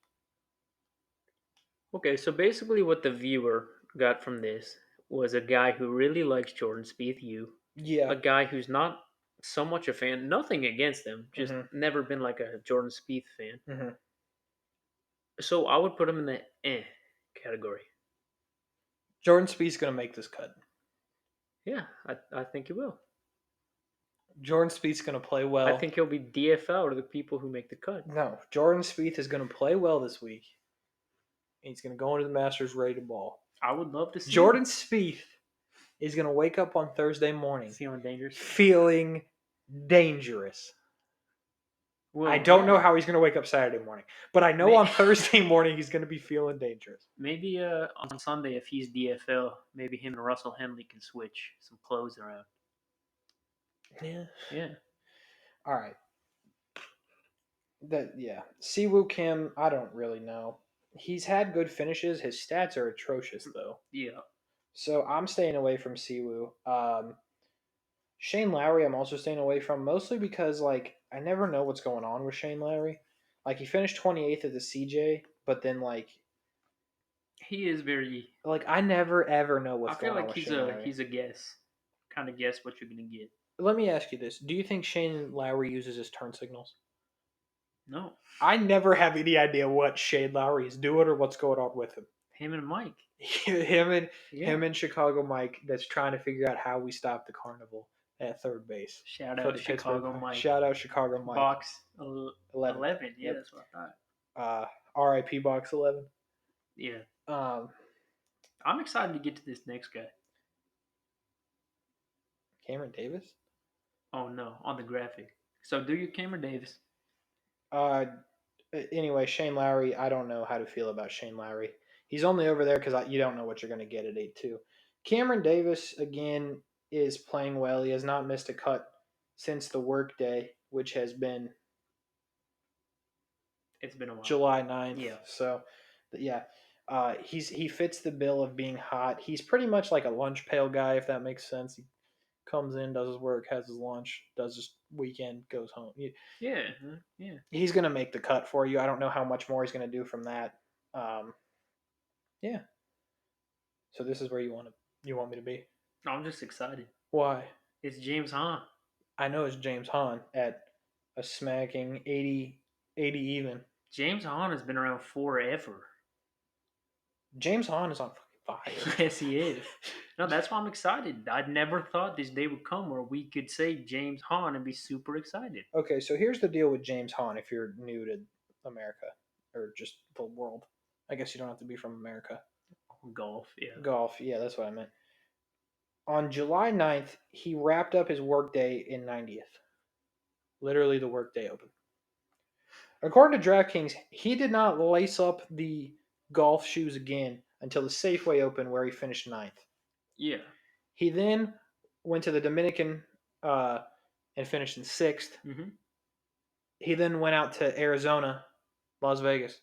Okay, so basically what the viewer got from this was a guy who really likes Jordan Spieth. A guy who's not so much a fan. Nothing against him. Just never been like a Jordan Spieth fan. Mm-hmm. So I would put him in the category. Jordan Spieth's going to make this cut. Yeah, I think he will. Jordan Spieth's going to play well. I think he'll be DFL to the people who make the cut. No, Jordan Spieth is going to play well this week. He's going to go into the Masters ready to ball. I would love to see Jordan Spieth is going to wake up on Thursday morning feeling dangerous. Well, I don't know how he's going to wake up Saturday morning, but I know on Thursday morning he's going to be feeling dangerous. Maybe on Sunday, if he's DFL, maybe him and Russell Henley can switch some clothes around. Yeah. All right. Siwoo Kim, I don't really know. He's had good finishes. His stats are atrocious, though. Yeah. So I'm staying away from Siwoo. Shane Lowry, I'm also staying away from, mostly because, I never know what's going on with Shane Lowry. He finished 28th at the CJ, but then, he is very... I never, ever know what's going on with Shane Lowry. He's a guess. Kind of guess what you're going to get. let me ask you this: do you think Shane Lowry uses his turn signals? No, I never have any idea what Shane Lowry is doing or what's going on with him. him and Mike. him Yeah. and Chicago Mike that's trying to figure out how we stop the carnival at third base. Shout For out the Chicago Pittsburgh. Mike. Shout out Chicago Mike. Box 11. 11. Yeah, Yep. that's what I thought. RIP Box 11. Yeah. Um, I'm excited to get to this next guy. Cameron Davis. Oh, no, on the graphic. So do your Cameron Davis. Anyway, Shane Lowry. I don't know how to feel about Shane Lowry. He's only over there because you don't know what you're going to get at 8-2. Cameron Davis again is playing well. He has not missed a cut since the workday, which has been It's been a while. July 9th. Yeah. So, yeah, he fits the bill of being hot. He's pretty much like a lunch pail guy, if that makes sense. He comes in, does his work, has his lunch, does his weekend, goes home. Yeah. He's going to make the cut for you. I don't know how much more he's going to do from that. Yeah. So this is where you want me to be. I'm just excited. Why? It's James Hahn. I know it's James Hahn at a smacking 80 even. James Hahn has been around forever. James Hahn is on fucking fire. Yes, he is. No, that's why I'm excited. I never thought this day would come where we could say James Hahn and be super excited. Okay, so here's the deal with James Hahn if you're new to America or just the world. I guess you don't have to be from America. Golf, yeah. Golf, yeah, that's what I meant. On July 9th, he wrapped up his workday in 90th. Literally the workday open. According to DraftKings, he did not lace up the golf shoes again until the Safeway Open where he finished 9th. Yeah. He then went to the Dominican and finished in 6th. Mm-hmm. He then went out to Arizona, Las Vegas.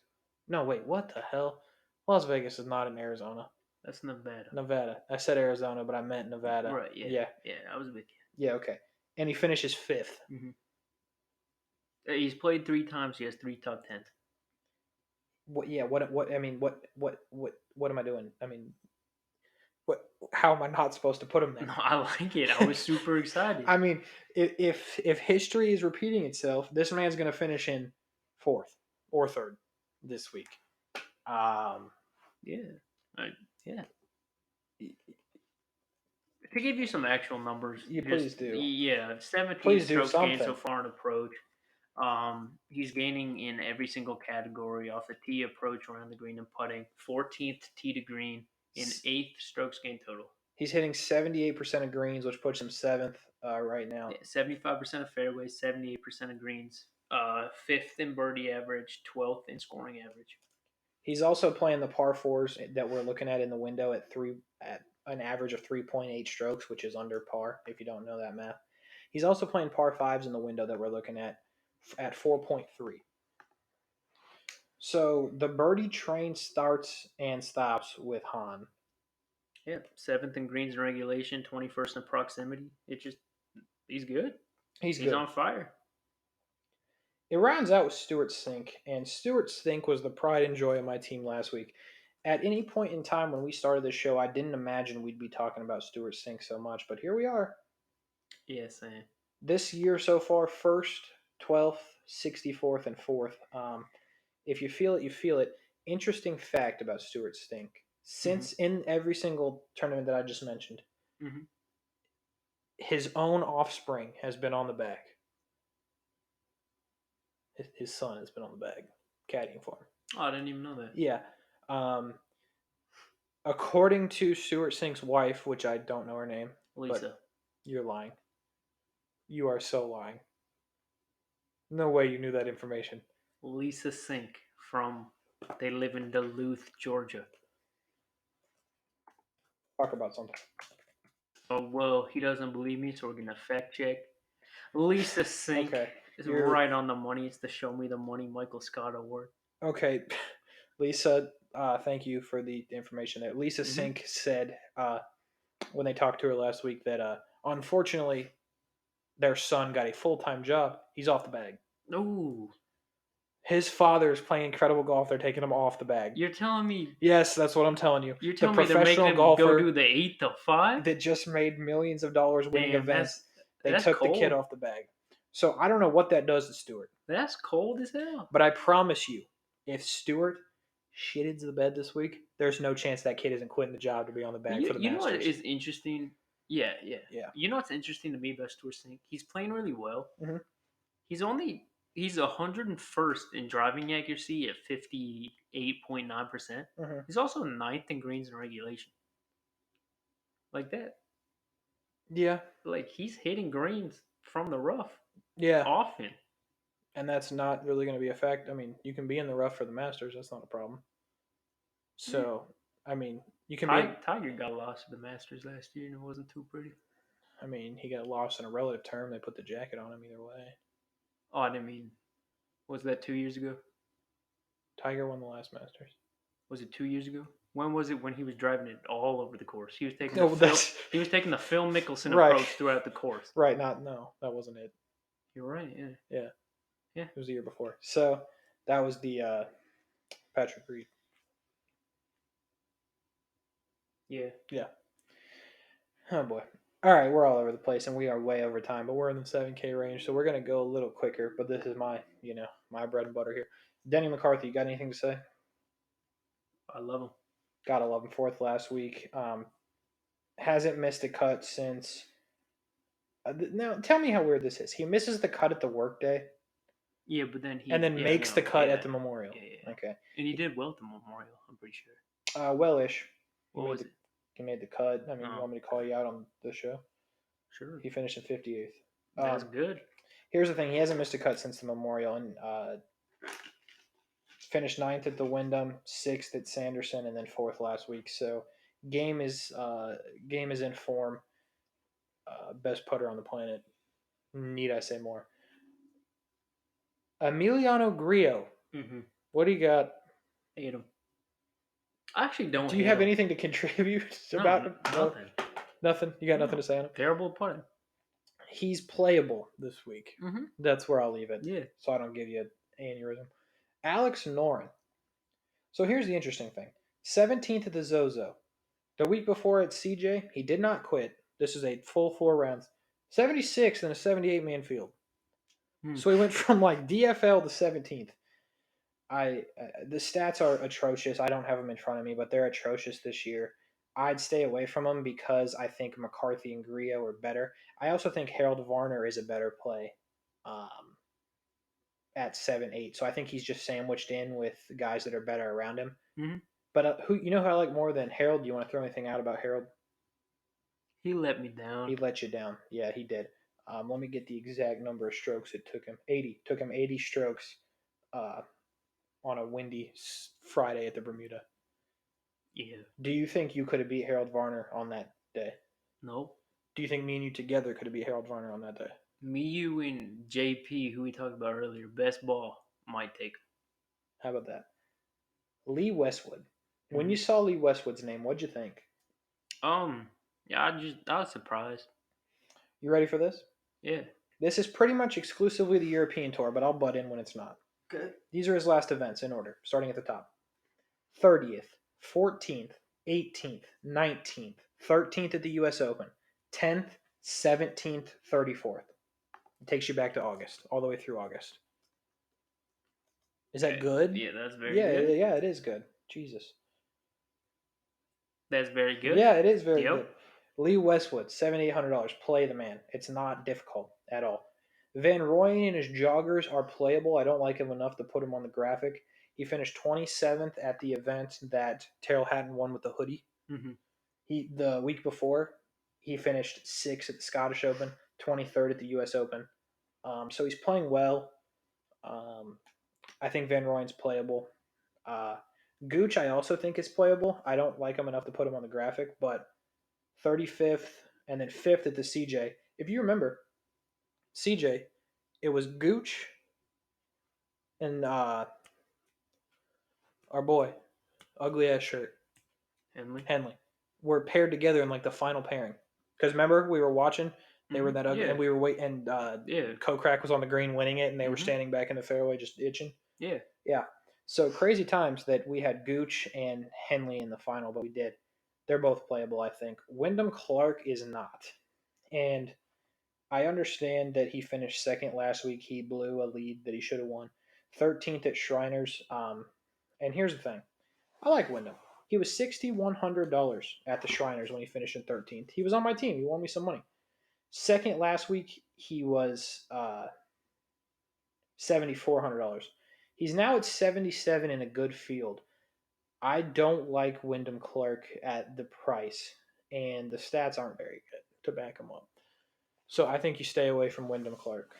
No, wait, what the hell? Las Vegas is not in Arizona. That's Nevada. Nevada. I said Arizona, but I meant Nevada. Right, yeah. Yeah, I was with you. Yeah, okay. And he finishes 5th. Mm-hmm. He's played 3 times. He has 3 top 10s. What am I doing? I mean, how am I not supposed to put him there? No, I like it. I was super excited. I mean, if history is repeating itself, this man's going to finish in 4th or 3rd this week. Yeah. To give you some actual numbers, please do. Yeah, 17 Please do strokes gained so something. far in approach. He's gaining in every single category off the tee, approach, around the green, and putting. 14th tee to green in 8th strokes gained total. He's hitting 78% of greens, which puts him 7th right now. Yeah, 75% of fairways, 78% of greens. 5th in birdie average, 12th in scoring average. He's also playing the par 4s that we're looking at in the window at an average of 3.8 strokes, which is under par, if you don't know that math. He's also playing par 5s in the window that we're looking at 4.3. So the birdie train starts and stops with Hahn. Yeah, 7th in greens in regulation, 21st in proximity. He's good. He's good. On fire. It rounds out with Stuart Sink, and Stuart Sink was the pride and joy of my team last week. At any point in time when we started this show, I didn't imagine we'd be talking about Stuart Sink so much, but here we are. Yes, man. This year so far, 1st, 12th, 64th, and 4th. If you feel it, you feel it. Interesting fact about Stuart Sink. Since in every single tournament that I just mentioned, his own offspring has been on the bag. His son has been on the bag, caddying for him. Oh, I didn't even know that. Yeah. According to Stuart Sink's wife, which I don't know her name. Lisa. You're lying. You are so lying. No way you knew that information. Lisa Sink they live in Duluth, Georgia. Talk about something. Oh, well, he doesn't believe me, so we're going to fact check. Lisa Sink is right on the money. It's the Show Me the Money Michael Scott Award. Okay. Lisa, thank you for the information there. Lisa Sink said when they talked to her last week that unfortunately their son got a full-time job. He's off the bag. Ooh. His father is playing incredible golf. They're taking him off the bag. You're telling me? Yes, that's what I'm telling you. You're telling me they're making him go do the 8 to 5? That just made millions of dollars winning events. They That's took the kid cold. off the bag. So I don't know what that does to Stewart. That's cold as hell. But I promise you, if Stewart shitted the bed this week, there's no chance that kid isn't quitting the job to be on the bag for the You know what Masters. is interesting? Yeah. Yeah. You know what's interesting to me about Stuart Sink? He's playing really well. Mhm. He's 101st in driving accuracy at 58.9%. Mhm. He's also ninth in greens and regulation. Like that. Yeah. Like he's hitting greens from the rough Yeah. often. And that's not really going to be a fact. I mean, you can be in the rough for the Masters. That's not a problem. So, I mean, you can be. Tiger got lost at the Masters last year and it wasn't too pretty. I mean, he got lost in a relative term. They put the jacket on him either way. Oh, I didn't mean. Was that 2 years ago? Tiger won the last Masters. Was it 2 years ago? When was it when he was driving it all over the course? He was taking No, he was taking the Phil Mickelson Right. approach throughout the course. Right. No, that wasn't it. You're right. Yeah. Yeah. Yeah. It was the year before. So that was the Patrick Reed. Yeah. Yeah. Oh boy. All right, we're all over the place, and we are way over time, but we're in the 7K range, so we're gonna go a little quicker. But this is my bread and butter here. Denny McCarthy, you got anything to say? I love him. Gotta love him. Fourth last week. Hasn't missed a cut since. Now, tell me how weird this is. He misses the cut at the workday, Yeah, but then he and then makes the cut at the Memorial. Yeah. Okay. And he did well at the Memorial. I'm pretty sure. Wellish. What was it? He made the cut. I mean, Oh. you want me to call you out on the show? Sure. He finished in 58th. That's good. Here's the thing: he hasn't missed a cut since the Memorial, and finished 9th at the Wyndham, 6th at Sanderson, and then 4th last week. So game is in form. Best putter on the planet. Need I say more? Emiliano Grillo. Mm-hmm. What do you got? Hate him. I actually don't. Do you have anything to contribute about him? Nothing. Nothing. You got nothing to say on him? Terrible putting. He's playable this week. Mm-hmm. That's where I'll leave it. Yeah. So I don't give you an aneurysm. Alex Noren. So here's the interesting thing. 17th at the Zozo. The week before at CJ, he did not quit. This is a full 4 rounds. 76th in a 78-man field. So he went from like DFL to 17th. The stats are atrocious. I don't have them in front of me, but they're atrocious this year. I'd stay away from them because I think McCarthy and Grillo are better. I also think Harold Varner is a better play at 7-8. So I think he's just sandwiched in with guys that are better around him. Mm-hmm. But who I like more than Harold? Do you want to throw anything out about Harold? He let me down. He let you down. Yeah, he did. Let me get the exact number of strokes it took him. 80. Took him 80 strokes on a windy Friday at the Bermuda. Yeah. Do you think you could have beat Harold Varner on that day? No. Do you think me and you together could have beat Harold Varner on that day? Me, you, and JP, who we talked about earlier, best ball might take him. How about that? Lee Westwood. When you saw Lee Westwood's name, what'd you think? Yeah, I was surprised. You ready for this? Yeah. This is pretty much exclusively the European Tour, but I'll butt in when it's not. Okay. These are his last events in order, starting at the top. 30th, 14th, 18th, 19th, 13th at the US Open, 10th, 17th, 34th. It takes you back to August, all the way through August. Is that good? Yeah, that's very good. Yeah, it is good. Jesus. That's very good. Yeah, it is very good. Lee Westwood, $7,800. Play the man. It's not difficult at all. Van Rooyen and his joggers are playable. I don't like him enough to put him on the graphic. He finished 27th at the event that Terrell Hatton won with the hoodie. Mm-hmm. The week before, he finished 6th at the Scottish Open, 23rd at the U.S. Open. So he's playing well. I think Van Rooyen's playable. Gooch, I also think is playable. I don't like him enough to put him on the graphic, but 35th and then 5th at the CJ. If you remember, CJ, it was Gooch and our boy, ugly ass shirt, Henley, were paired together in like the final pairing. Because remember, we were watching, they were that ugly, and we were waiting, and Kokrak was on the green winning it, and they were standing back in the fairway just itching. Yeah. Yeah. So crazy times that we had Gooch and Henley in the final, but we did. They're both playable, I think. Wyndham Clark is not. And I understand that he finished second last week. He blew a lead that he should have won. 13th at Shriners. And here's the thing. I like Wyndham. He was $6,100 at the Shriners when he finished in 13th. He was on my team. He won me some money. Second last week, he was $7,400. He's now at 77 in a good field. I don't like Wyndham Clark at the price, and the stats aren't very good to back him up. So I think you stay away from Wyndham Clark.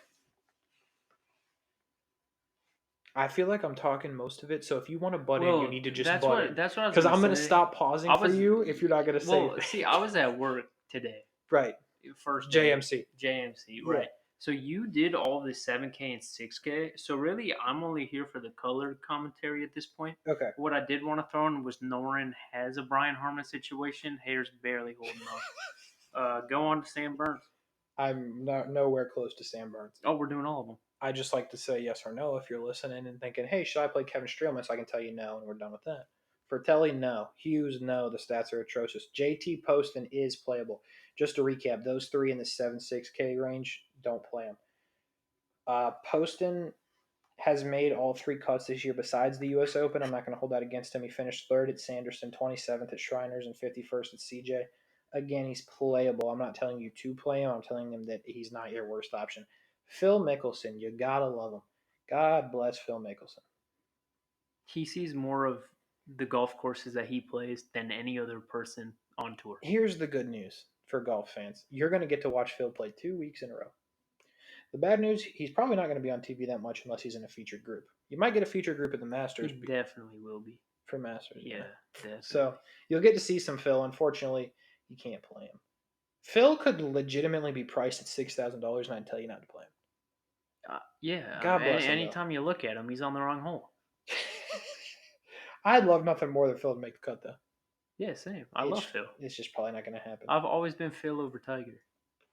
I feel like I'm talking most of it, so if you want to butt in, you need to just butt in. That's what I was Because I'm going to say. stop pausing for you if you're not going to say Well, see, I was at work today. Right. First day. JMC. Right. Yeah. So you did all the 7K and 6K. So really, I'm only here for the color commentary at this point. Okay. What I did want to throw in was Noren has a Brian Harmon situation. Hayer's barely holding up. Go on to Sam Burns. I'm nowhere close to Sam Burns. Oh, we're doing all of them. I just like to say yes or no if you're listening and thinking, hey, should I play Kevin Streelman? So I can tell you no, and we're done with that. Fratelli, no. Hughes, no. The stats are atrocious. JT Poston is playable. Just to recap, those three in the 7-6K range, don't play them. Poston has made all three cuts this year besides the U.S. Open. I'm not going to hold that against him. He finished 3rd at Sanderson, 27th at Shriners, and 51st at CJ. Again, he's playable. I'm not telling you to play him. I'm telling him that he's not your worst option. Phil Mickelson, you got to love him. God bless Phil Mickelson. He sees more of the golf courses that he plays than any other person on tour. Here's the good news for golf fans. You're going to get to watch Phil play 2 weeks in a row. The bad news, he's probably not going to be on TV that much unless he's in a featured group. You might get a featured group at the Masters. He definitely will be. For Masters. Yeah, definitely. So you'll get to see some Phil. Unfortunately, you can't play him. Phil could legitimately be priced at $6,000, and I'd tell you not to play him. Yeah. God bless him. Anytime you look at him, he's on the wrong hole. I'd love nothing more than Phil to make the cut, though. Yeah, same. I love Phil. It's just probably not going to happen. I've always been Phil over Tiger.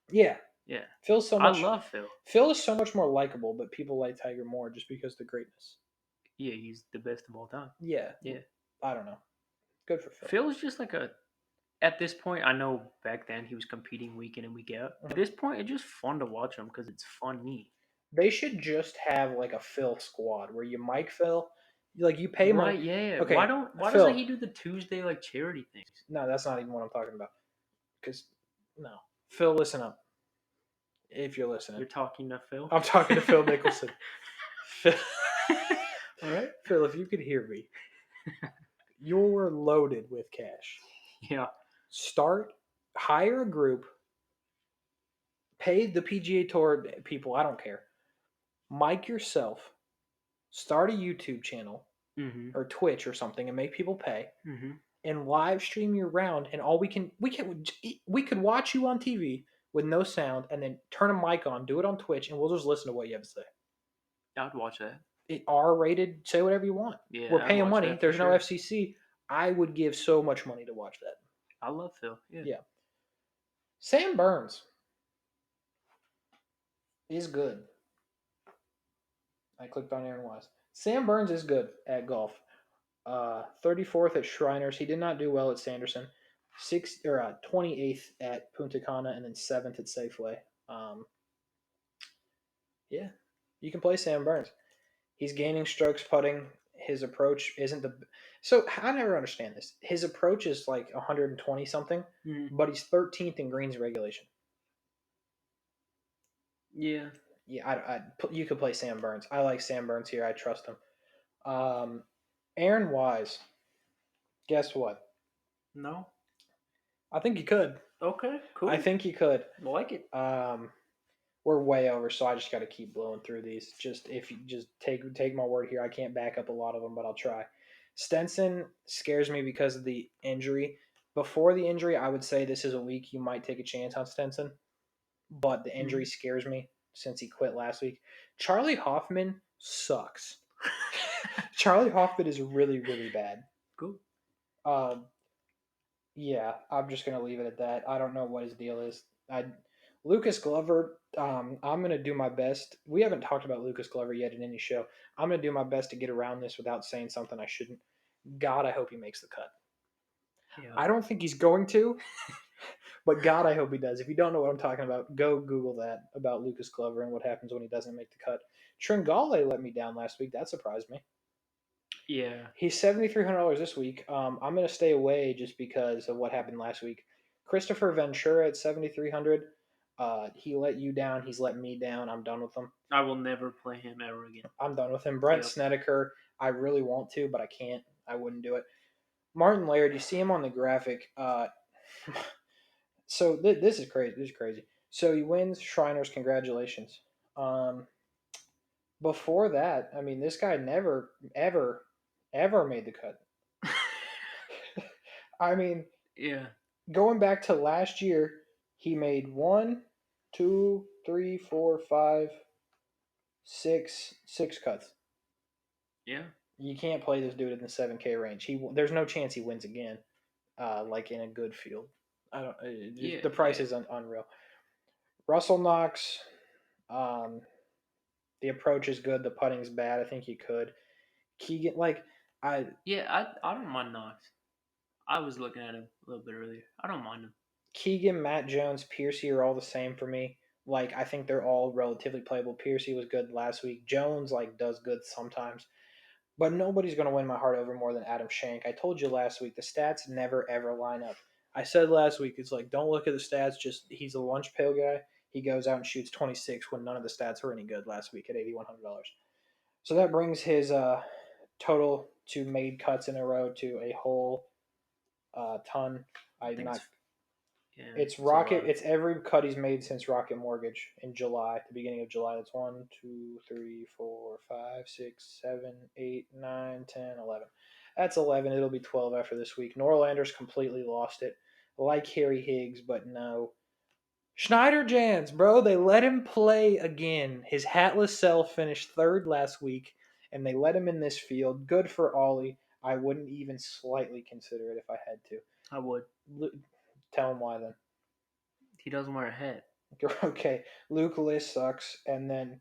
Yeah. Yeah. Phil's so much. I love Phil. Phil is so much more likable, but people like Tiger more just because of the greatness. Yeah, he's the best of all time. Yeah. Yeah. I don't know. Good for Phil. Phil is just like at this point, I know back then he was competing week in and week out. At this point, it's just fun to watch him because it's funny. They should just have like a Phil squad where you mic Phil, like you pay money. Right? Yeah. Okay. Why Phil, doesn't he do the Tuesday like charity things? No, that's not even what I'm talking about. Because no, Phil, listen up. If you're listening, You're talking to Phil. I'm talking to Phil Mickelson. Phil, all right, Phil, if you could hear me, you're loaded with cash. Yeah. Hire a group, pay the PGA Tour people, I don't care. Mic yourself, start a YouTube channel or Twitch or something and make people pay and live stream your round, and all we could watch you on TV with no sound and then turn a mic on, do it on Twitch, and we'll just listen to what you have to say. I'd watch that. R-rated, say whatever you want. Yeah, we're paying money. There's no sure. FCC. I would give so much money to watch that. I love Phil. Yeah. Sam Burns is good. I clicked on Aaron Wise. Sam Burns is good at golf. 34th at Shriners. He did not do well at Sanderson. 28th at Punta Cana, and then 7th at Safeway. Yeah, you can play Sam Burns. He's gaining strokes putting. His approach isn't the... So, I never understand this. His approach is like 120-something, but he's 13th in greens regulation. Yeah. Yeah, you could play Sam Burns. I like Sam Burns here. I trust him. Aaron Wise. Guess what? No. I think you could. Okay, cool. I think you could. I like it. We're way over, so I just got to keep blowing through these. Just if you just take my word here, I can't back up a lot of them, but I'll try. Stenson scares me because of the injury. Before the injury, I would say this is a week you might take a chance on Stenson, but the injury scares me since he quit last week. Charlie Hoffman sucks. Charlie Hoffman is really, really bad. Cool. Yeah, I'm just going to leave it at that. I don't know what his deal is. Lucas Glover, I'm going to do my best. We haven't talked about Lucas Glover yet in any show. I'm going to do my best to get around this without saying something I shouldn't. God, I hope he makes the cut. Yeah. I don't think he's going to, But God, I hope he does. If you don't know what I'm talking about, go Google that about Lucas Glover and what happens when he doesn't make the cut. Tringale let me down last week. That surprised me. Yeah. He's $7,300 this week. I'm going to stay away just because of what happened last week. Christopher Ventura at 7,300. He let you down. He's let me down. I'm done with him. I will never play him ever again. I'm done with him. Brent Yep. Snedeker, I really want to, but I can't. I wouldn't do it. Martin Laird, you see him on the graphic. So this is crazy. This is crazy. So he wins Shriners. Congratulations. Before that, I mean, this guy never, ever made the cut. I mean, Yeah. going back to last year, he made 1, 2, 3, 4, 5, 6 cuts. Yeah. You can't play this dude in the 7K range. There's no chance he wins again. Like in a good field. I don't. Yeah. The price Yeah. is unreal. Russell Knox. The approach is good. The putting's bad. I think you could. Keegan, Yeah. I don't mind Knox. I was looking at him a little bit earlier. I don't mind him. Keegan, Matt Jones, Piercy are all the same for me. Like I think they're all relatively playable. Piercy was good last week. Jones does good sometimes. But nobody's going to win my heart over more than Adam Shank. I told you last week, the stats never, ever line up. I said last week, it's like, don't look at the stats. Just he's a lunch pail guy. He goes out and shoots 26 when none of the stats were any good last week at $8,100. So that brings his total to made cuts in a row to a whole ton. I I'm think not. yeah, It's a Rocket. lot. It's every cut he's made since Rocket Mortgage in July, the beginning of July. That's 1, 2, 3, 4, 5, 6, 7, 8, 9, 10, 11. That's 11. It'll be 12 after this week. Norlander's completely lost it, like Harry Higgs, but no. Schneider Jans, bro, they let him play again. His hatless self finished third last week, and they let him in this field. Good for Ollie. I wouldn't even slightly consider it if I had to. I would. Tell him why then. He doesn't wear a hat. Okay, Luke List sucks. And then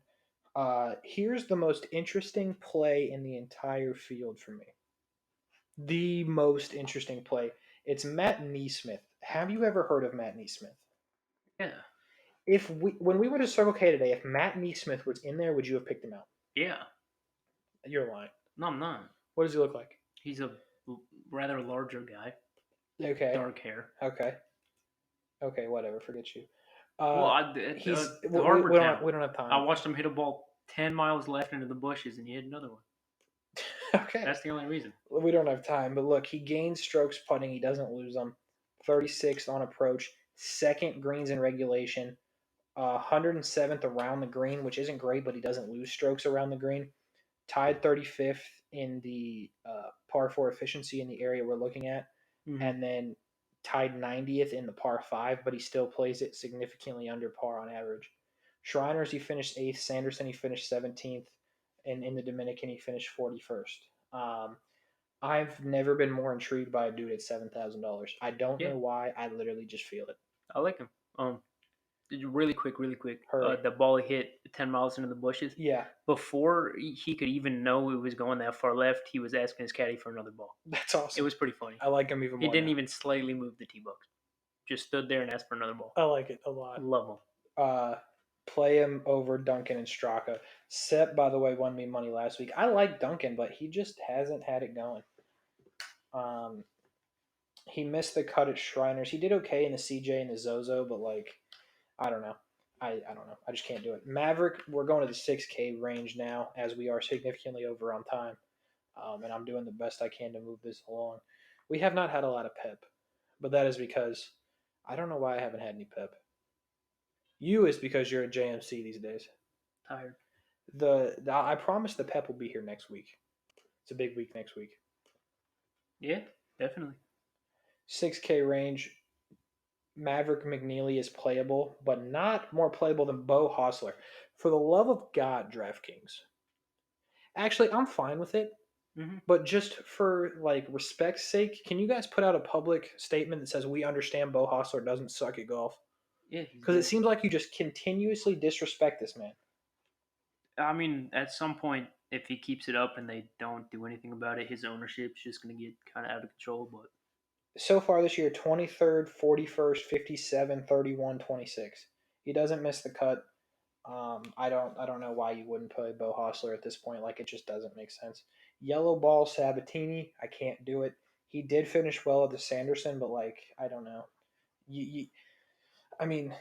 here's the most interesting play in the entire field for me. The most interesting play. It's Matt Neesmith. Have you ever heard of Matt Neesmith? Yeah. When we went to Circle K today, if Matt Neesmith was in there, would you have picked him out? Yeah. You're lying. No, I'm not. What does he look like? He's a rather larger guy. Okay. Dark hair. Okay. Okay. Whatever. Forget you. Well, He's the Harbor Town. we don't have time. I watched him hit a ball 10 miles left into the bushes, and he hit another one. Okay. That's the only reason. We don't have time, but look, he gains strokes putting. He doesn't lose them. 36th on approach, second greens in regulation, 107th around the green, which isn't great, but he doesn't lose strokes around the green. Tied 35th in the par 4 efficiency in the area we're looking at, and then tied 90th in the par 5, but he still plays it significantly under par on average. Shriners, he finished 8th. Sanderson, he finished 17th. And in the Dominican, he finished 41st. I've never been more intrigued by a dude at $7,000. I don't know why. I literally just feel it. I like him. Really quick. Hurry. The ball hit 10 miles into the bushes. Yeah, Before he could even know it was going that far left, he was asking his caddy for another ball. that's awesome. It was pretty funny. I like him even He more. didn't now. even slightly move the tee box. Just stood there and asked for another ball. I like it a lot. Love him. Play him over Duncan and Straka. Sepp, by the way, won me money last week. I like Duncan, but he just hasn't had it going. He missed the cut at Shriners. He did okay in the CJ and the Zozo, but I don't know. I don't know. I just can't do it. Maverick, we're going to the 6K range now as we are significantly over on time. And I'm doing the best I can to move this along. We have not had a lot of pep, but that is because I don't know why I haven't had any pep. You is because you're at JMC these days. Tired. I promise the pep will be here next week. It's a big week next week. Yeah, definitely. 6K range. Maverick McNeely is playable, but not more playable than Bo Hostler. For the love of God, DraftKings. Actually, I'm fine with it. Mm-hmm. But just for respect's sake, can you guys put out a public statement that says we understand Bo Hostler doesn't suck at golf? Yeah, because it seems like you just continuously disrespect this man. I mean, at some point, if he keeps it up and they don't do anything about it, his ownership's just going to get kind of out of control. But So far this year, 23rd, 41st, 57, 31, 26. He doesn't miss the cut. I don't know why you wouldn't play Bo Hostler at this point. Like, it just doesn't make sense. Yellow ball Sabatini, I can't do it. He did finish well at the Sanderson, but like, I don't know. I mean,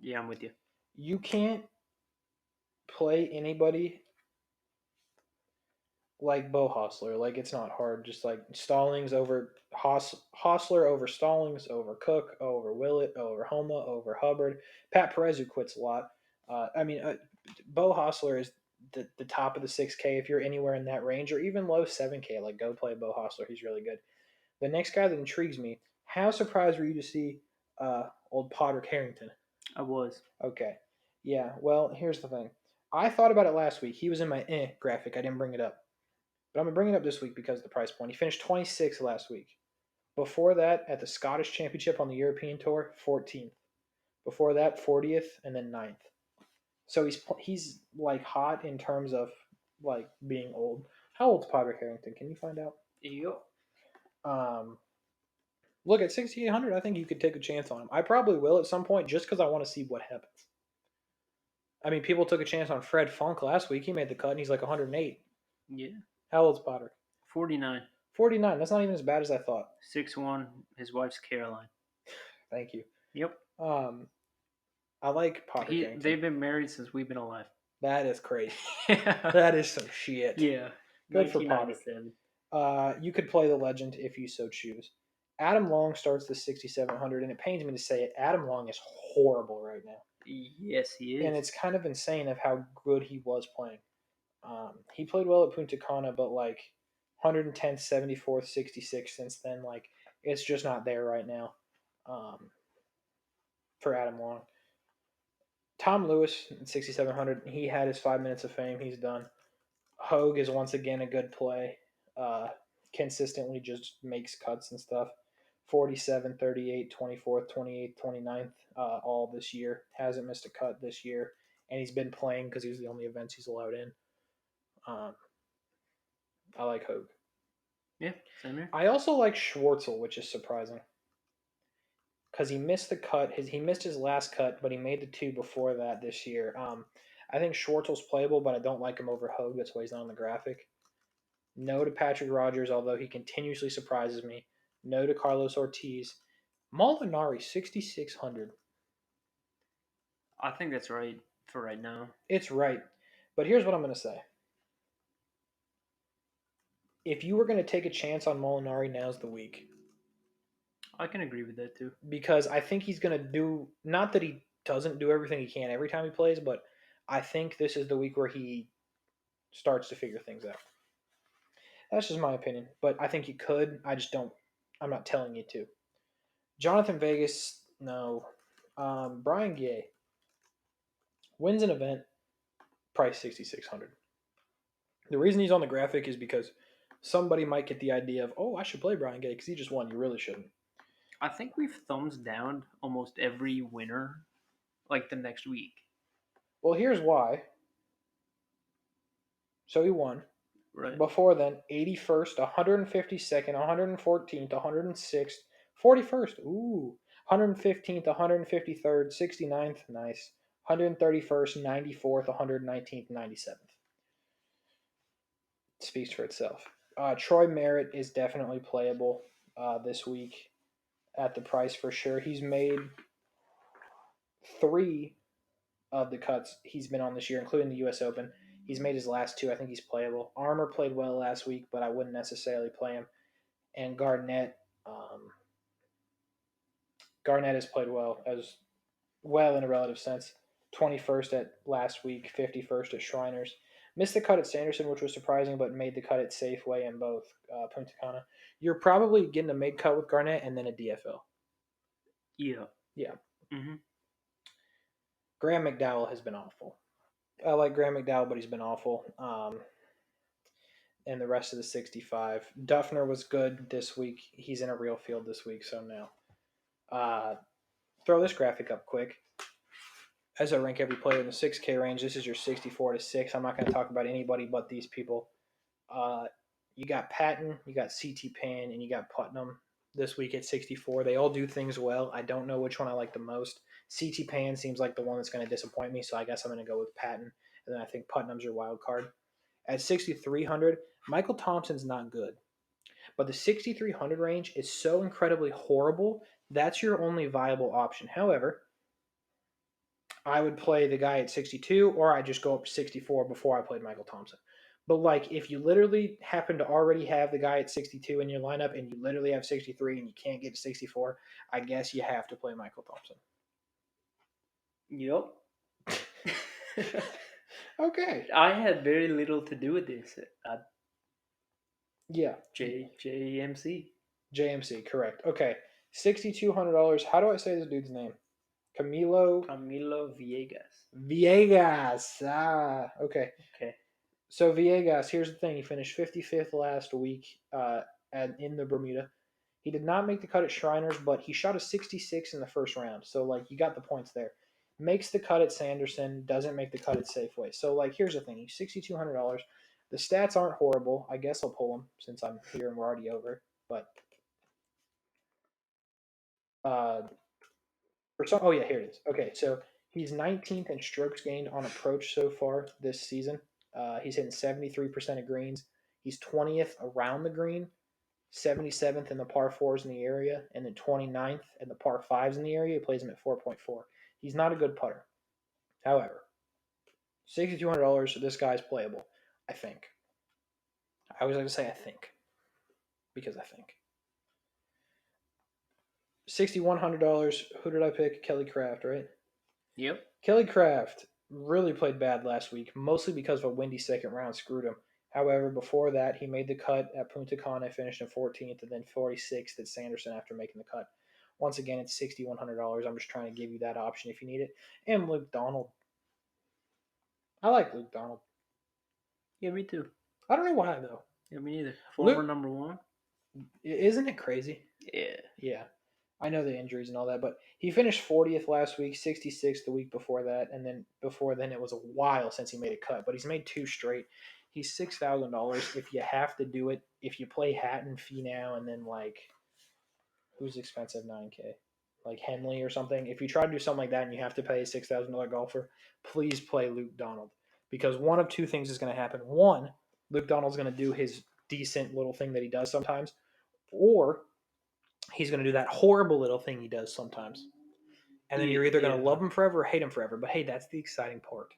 Yeah, I'm with you. you can't play anybody like Bo Hostler. Like, it's not hard. Just like Stallings over Hostler over Stallings over Cook over Willett over Homa over Hubbard. Pat Perez, who quits a lot. Bo Hostler is the top of the 6K if you're anywhere in that range, or even low 7K. Like, go play Bo Hostler. He's really good. The next guy that intrigues me. How surprised were you to see old Potter Carrington? I was. Okay. Yeah, well, here's the thing. I thought about it last week. He was in my graphic. I didn't bring it up. But I'm going to bring it up this week because of the price point. He finished 26th last week. Before that, at the Scottish Championship on the European Tour, 14th. Before that, 40th, and then 9th. So he's like hot in terms of like being old. How old's Potter Carrington? Can you find out? Yep. Look, at 6,800, I think you could take a chance on him. I probably will at some point just because I want to see what happens. I mean, people took a chance on Fred Funk last week. He made the cut, and he's like 108. Yeah. How old's Potter? 49. 49. That's not even as bad as I thought. 6'1". His wife's Caroline. Thank you. Yep. I like Potter Carrington. They've been married since we've been alive. That is crazy. That is some shit. Yeah. Good for Potter. You could play the legend if you so choose. Adam Long starts the 6,700, and it pains me to say it. Adam Long is horrible right now. Yes, he is. And it's kind of insane of how good he was playing. He played well at Punta Cana, but like 110th, 74th, 66th since then. Like, it's just not there right now for Adam Long. Tom Lewis at 6,700, he had his 5 minutes of fame. He's done. Hogue is once again a good play. Consistently just makes cuts and stuff. 47, 38, 24th, 28th, 29th, all this year. Hasn't missed a cut this year. And he's been playing because he was the only events he's allowed in. I like Hogue. Yeah, same here. I also like Schwartzel, which is surprising. Because he missed the cut. He missed his last cut, but he made the two before that this year. I think Schwartzel's playable, but I don't like him over Hogue. That's why he's not on the graphic. No to Patrick Rogers, although he continuously surprises me. No to Carlos Ortiz. Molinari, 6,600. I think that's right for right now. It's right. But here's what I'm going to say. If you were going to take a chance on Molinari, now's the week. I can agree with that too. Because I think he's going to do, not that he doesn't do everything he can every time he plays, but I think this is the week where he starts to figure things out. That's just my opinion. But I think you could. I just don't. I'm not telling you to. Jonathan Vegas, no. Brian Gay wins an event, price 6,600. The reason he's on the graphic is because somebody might get the idea of, oh, I should play Brian Gay because he just won. You really shouldn't. I think we've thumbs down almost every winner like the next week. Well, here's why. So he won. Right. Before then, 81st, 152nd, 114th, 106th, 41st. Ooh. 115th, 153rd, 69th. Nice. 131st, 94th, 119th, 97th. It speaks for itself. Troy Merritt is definitely playable this week at the price for sure. He's made 3 of the cuts he's been on this year, including the U.S. Open. He's made his last 2. I think he's playable. Armour played well last week, but I wouldn't necessarily play him. And Garnett has played well in a relative sense. 21st at last week, 51st at Shriners. Missed the cut at Sanderson, which was surprising, but made the cut at Safeway in both Punta Cana. You're probably getting a mid cut with Garnett and then a DFL. Yeah. Yeah. Mm-hmm. Graham McDowell has been awful. I like Graham McDowell, but he's been awful. And the rest of the 65. Duffner was good this week. He's in a real field this week, so no. Throw this graphic up quick. As I rank every player in the 6K range, this is your 64 to 6. I'm not going to talk about anybody but these people. You got Patton, you got CT Pan, and you got Putnam this week at 64. They all do things well. I don't know which one I like the most. CT Pan seems like the one that's going to disappoint me, so I guess I'm going to go with Patton. And then I think Putnam's your wild card. At 6,300, Michael Thompson's not good. But the 6,300 range is so incredibly horrible, that's your only viable option. However, I would play the guy at 62, or I just go up to 64 before I played Michael Thompson. But like, if you literally happen to already have the guy at 62 in your lineup, and you literally have 63 and you can't get to 64, I guess you have to play Michael Thompson. Yep. Okay. I had very little to do with this. Yeah. JMC. JMC, correct. Okay. $6,200. How do I say this dude's name? Camilo Villegas. Villegas. Okay. Okay. So Villegas, here's the thing: he finished 55th last week in the Bermuda. He did not make the cut at Shriners, but he shot a 66 in the first round. So like, you got the points there. Makes the cut at Sanderson, doesn't make the cut at Safeway. So like, here's the thing: he's $6,200. The stats aren't horrible. I guess I'll pull him since I'm here and we're already over. But oh yeah, here it is. Okay, so he's 19th in strokes gained on approach so far this season. He's hitting 73% of greens. He's 20th around the green, 77th in the par fours in the area, and then 29th in the par fives in the area. He plays him at 4.4. He's not a good putter. However, $6,200, this guy's playable, I think. I always like to say I think, because I think. $6,100, who did I pick? Kelly Craft, right? Yep. Kelly Craft really played bad last week, mostly because of a windy second round screwed him. However, before that, he made the cut at Punta Cana, finished in 14th, and then 46th at Sanderson after making the cut. Once again, it's $6,100. I'm just trying to give you that option if you need it. And Luke Donald. I like Luke Donald. Yeah, me too. I don't know why, though. Yeah, me neither. Former Luke, number one. Isn't it crazy? Yeah. Yeah. I know the injuries and all that, but he finished 40th last week, 66th the week before that, and then before then it was a while since he made a cut, but he's made two straight. He's $6,000 if you have to do it. If you play Hatton, Finau, and then like, who's expensive 9K? Like Henley or something. If you try to do something like that and you have to pay a $6,000 golfer, please play Luke Donald, because one of two things is going to happen. One, Luke Donald's going to do his decent little thing that he does sometimes, or he's going to do that horrible little thing he does sometimes. And then you're either going to love him forever or hate him forever. But hey, that's the exciting part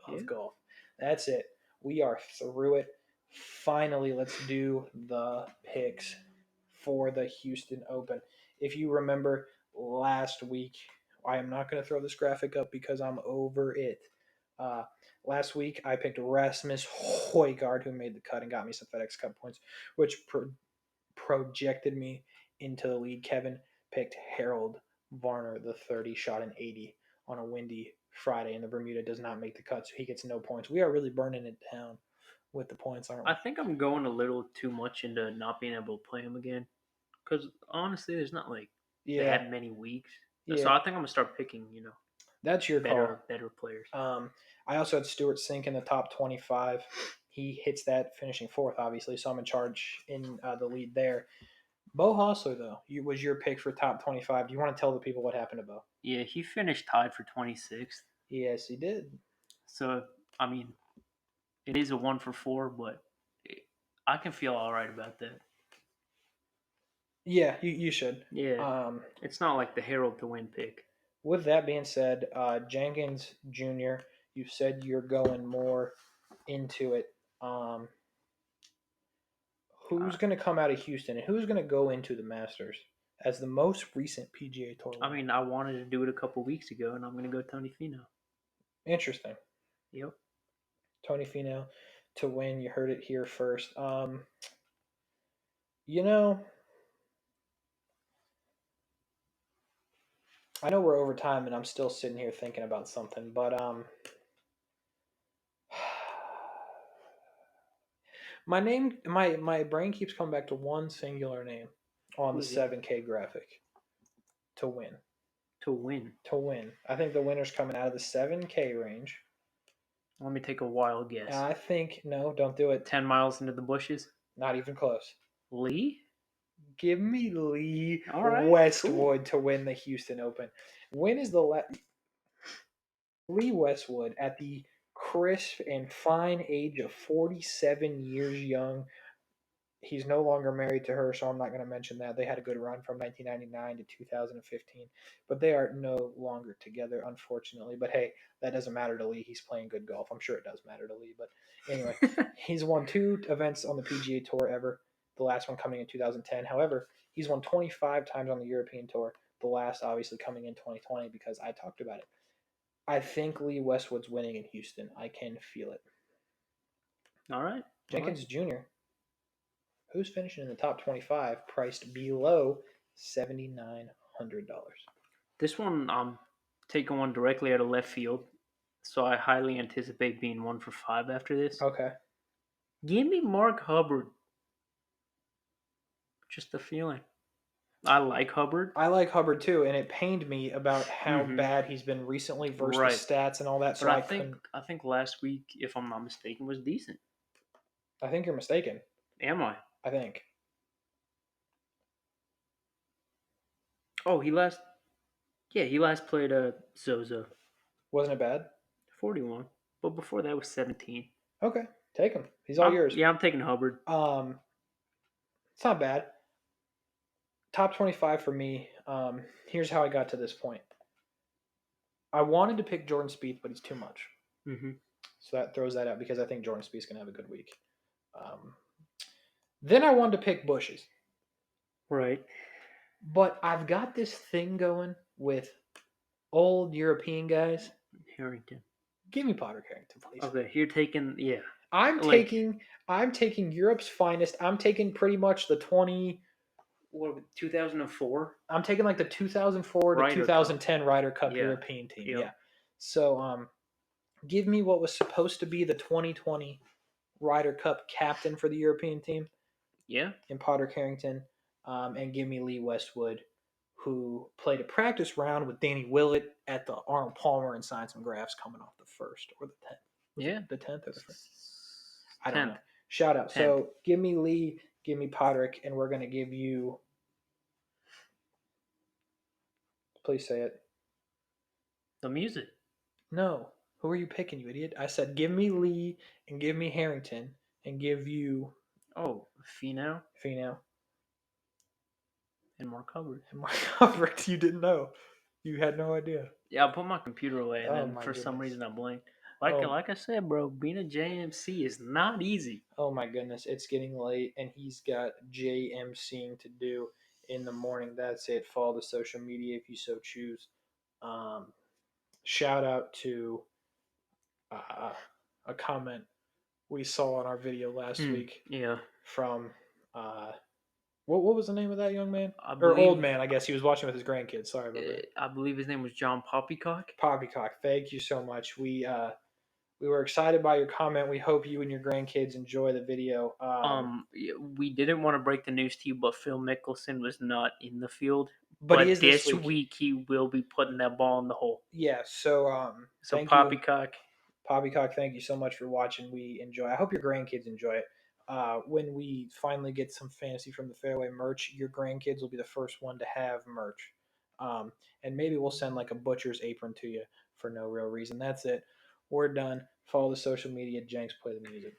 of golf. That's it. We are through it. Finally, let's do the picks for the Houston Open. If you remember last week, I am not going to throw this graphic up because I'm over it. Last week, I picked Rasmus Højgaard, who made the cut and got me some FedEx Cup points, which projected me into the lead. Kevin picked Harold Varner, the 30, shot an 80 on a windy Friday, and the Bermuda does not make the cut, so he gets no points. We are really burning it down with the points, aren't we? I think I'm going a little too much into not being able to play him again, because honestly, there's not like that many weeks. Yeah. So I think I'm gonna start picking, that's your call. Better players. I also had Stuart Sink in the top 25. He hits that, finishing fourth, obviously, so I'm in charge in the lead there. Bo Hostler, though, was your pick for top 25. Do you want to tell the people what happened to Bo? Yeah, he finished tied for 26th. Yes, he did. So, I mean, it is a 1 for 4, but I can feel all right about that. Yeah, you should. Yeah. It's not like the Harold to win pick. With that being said, Jenkins Jr., you said you're going more into it. Who's going to come out of Houston, and who's going to go into the Masters as the most recent PGA Tour winner? I mean, I wanted to do it a couple weeks ago, and I'm going to go Tony Finau. Interesting. Yep. Tony Finau to win. You heard it here first. I know we're over time, and I'm still sitting here thinking about something, but my brain keeps coming back to one singular name on the 7K graphic. To win. To win. I think the winner's coming out of the 7K range. Let me take a wild guess. I think, no, don't do it. 10 miles into the bushes? Not even close. Lee? Give me Lee All right, Westwood to win the Houston Open. When is the Lee Westwood at the crisp and fine age of 47 years young? He's no longer married to her, so I'm not going to mention that. They had a good run from 1999 to 2015, but they are no longer together, unfortunately. But hey, that doesn't matter to Lee. He's playing good golf. I'm sure it does matter to Lee. But anyway, he's won 2 events on the PGA Tour ever, the last one coming in 2010. However, he's won 25 times on the European Tour, the last obviously coming in 2020 because I talked about it. I think Lee Westwood's winning in Houston. I can feel it. All right. Jenkins Jr., who's finishing in the top 25, priced below $7,900. This one, I'm taking one directly out of left field, so I highly anticipate being 1 for 5 after this. Okay. Give me Mark Hubbard. Just a feeling. I like Hubbard. I like Hubbard too, and it pained me about how Mhm. bad he's been recently versus Right. the stats and all that. So But I couldn't. I think last week, if I'm not mistaken, was decent. I think you're mistaken. Am I? I think. Oh, he last played Zozo. Wasn't it bad? 41. But before that was 17. Okay, take him. He's all yours. Yeah, I'm taking Hubbard. It's not bad. Top 25 for me. Here's how I got to this point. I wanted to pick Jordan Spieth, but he's too much. Mm-hmm. So that throws that out because I think Jordan Spieth's gonna have a good week. Then I wanted to pick Bushes. Right. But I've got this thing going with old European guys. Harrington. Give me Potter Carrington, please. Okay, you're taking I'm taking Europe's finest. I'm taking pretty much the 2004. I'm taking like the 2004 to Ryder 2010 Ryder Cup Yeah. European team. Yep. Yeah. So give me what was supposed to be the 2020 Ryder Cup captain for the European team. Yeah. In Potter Carrington, and give me Lee Westwood, who played a practice round with Danny Willett at the Arnold Palmer and signed some graphs coming off the 1st or the 10th. Yeah. The 10th or the 1st? I don't 10th. know. Shout out. 10th. So give me Lee, give me Podrick, and we're going to give you. Please say it. The music. No. Who are you picking, you idiot? I said give me Lee and give me Harrington and give you. Oh, Finau. And Mark Hubbard. And Mark Hubbard. You didn't know. You had no idea. Yeah, I put my computer away, and then for some goodness. reason I blinked. Like I said, bro, being a JMC is not easy. Oh my goodness, it's getting late, and he's got JMCing to do in the morning. That's it. Follow the social media if you so choose. Shout out to a comment we saw on our video last week. Yeah. From what was the name of that young man? Old man, I guess. He was watching with his grandkids. Sorry about that. I believe his name was John Poppycock. Poppycock. Thank you so much. We were excited by your comment. We hope you and your grandkids enjoy the video. We didn't want to break the news to you, but Phil Mickelson was not in the field. But he is this week he will be putting that ball in the hole. Yeah. So Poppycock. Poppycock, thank you so much for watching. We enjoy. I hope your grandkids enjoy it. When we finally get some Fantasy from the Fairway merch, your grandkids will be the first one to have merch. And maybe we'll send like a butcher's apron to you for no real reason. That's it. We're done. Follow the social media. Jenks, play the music.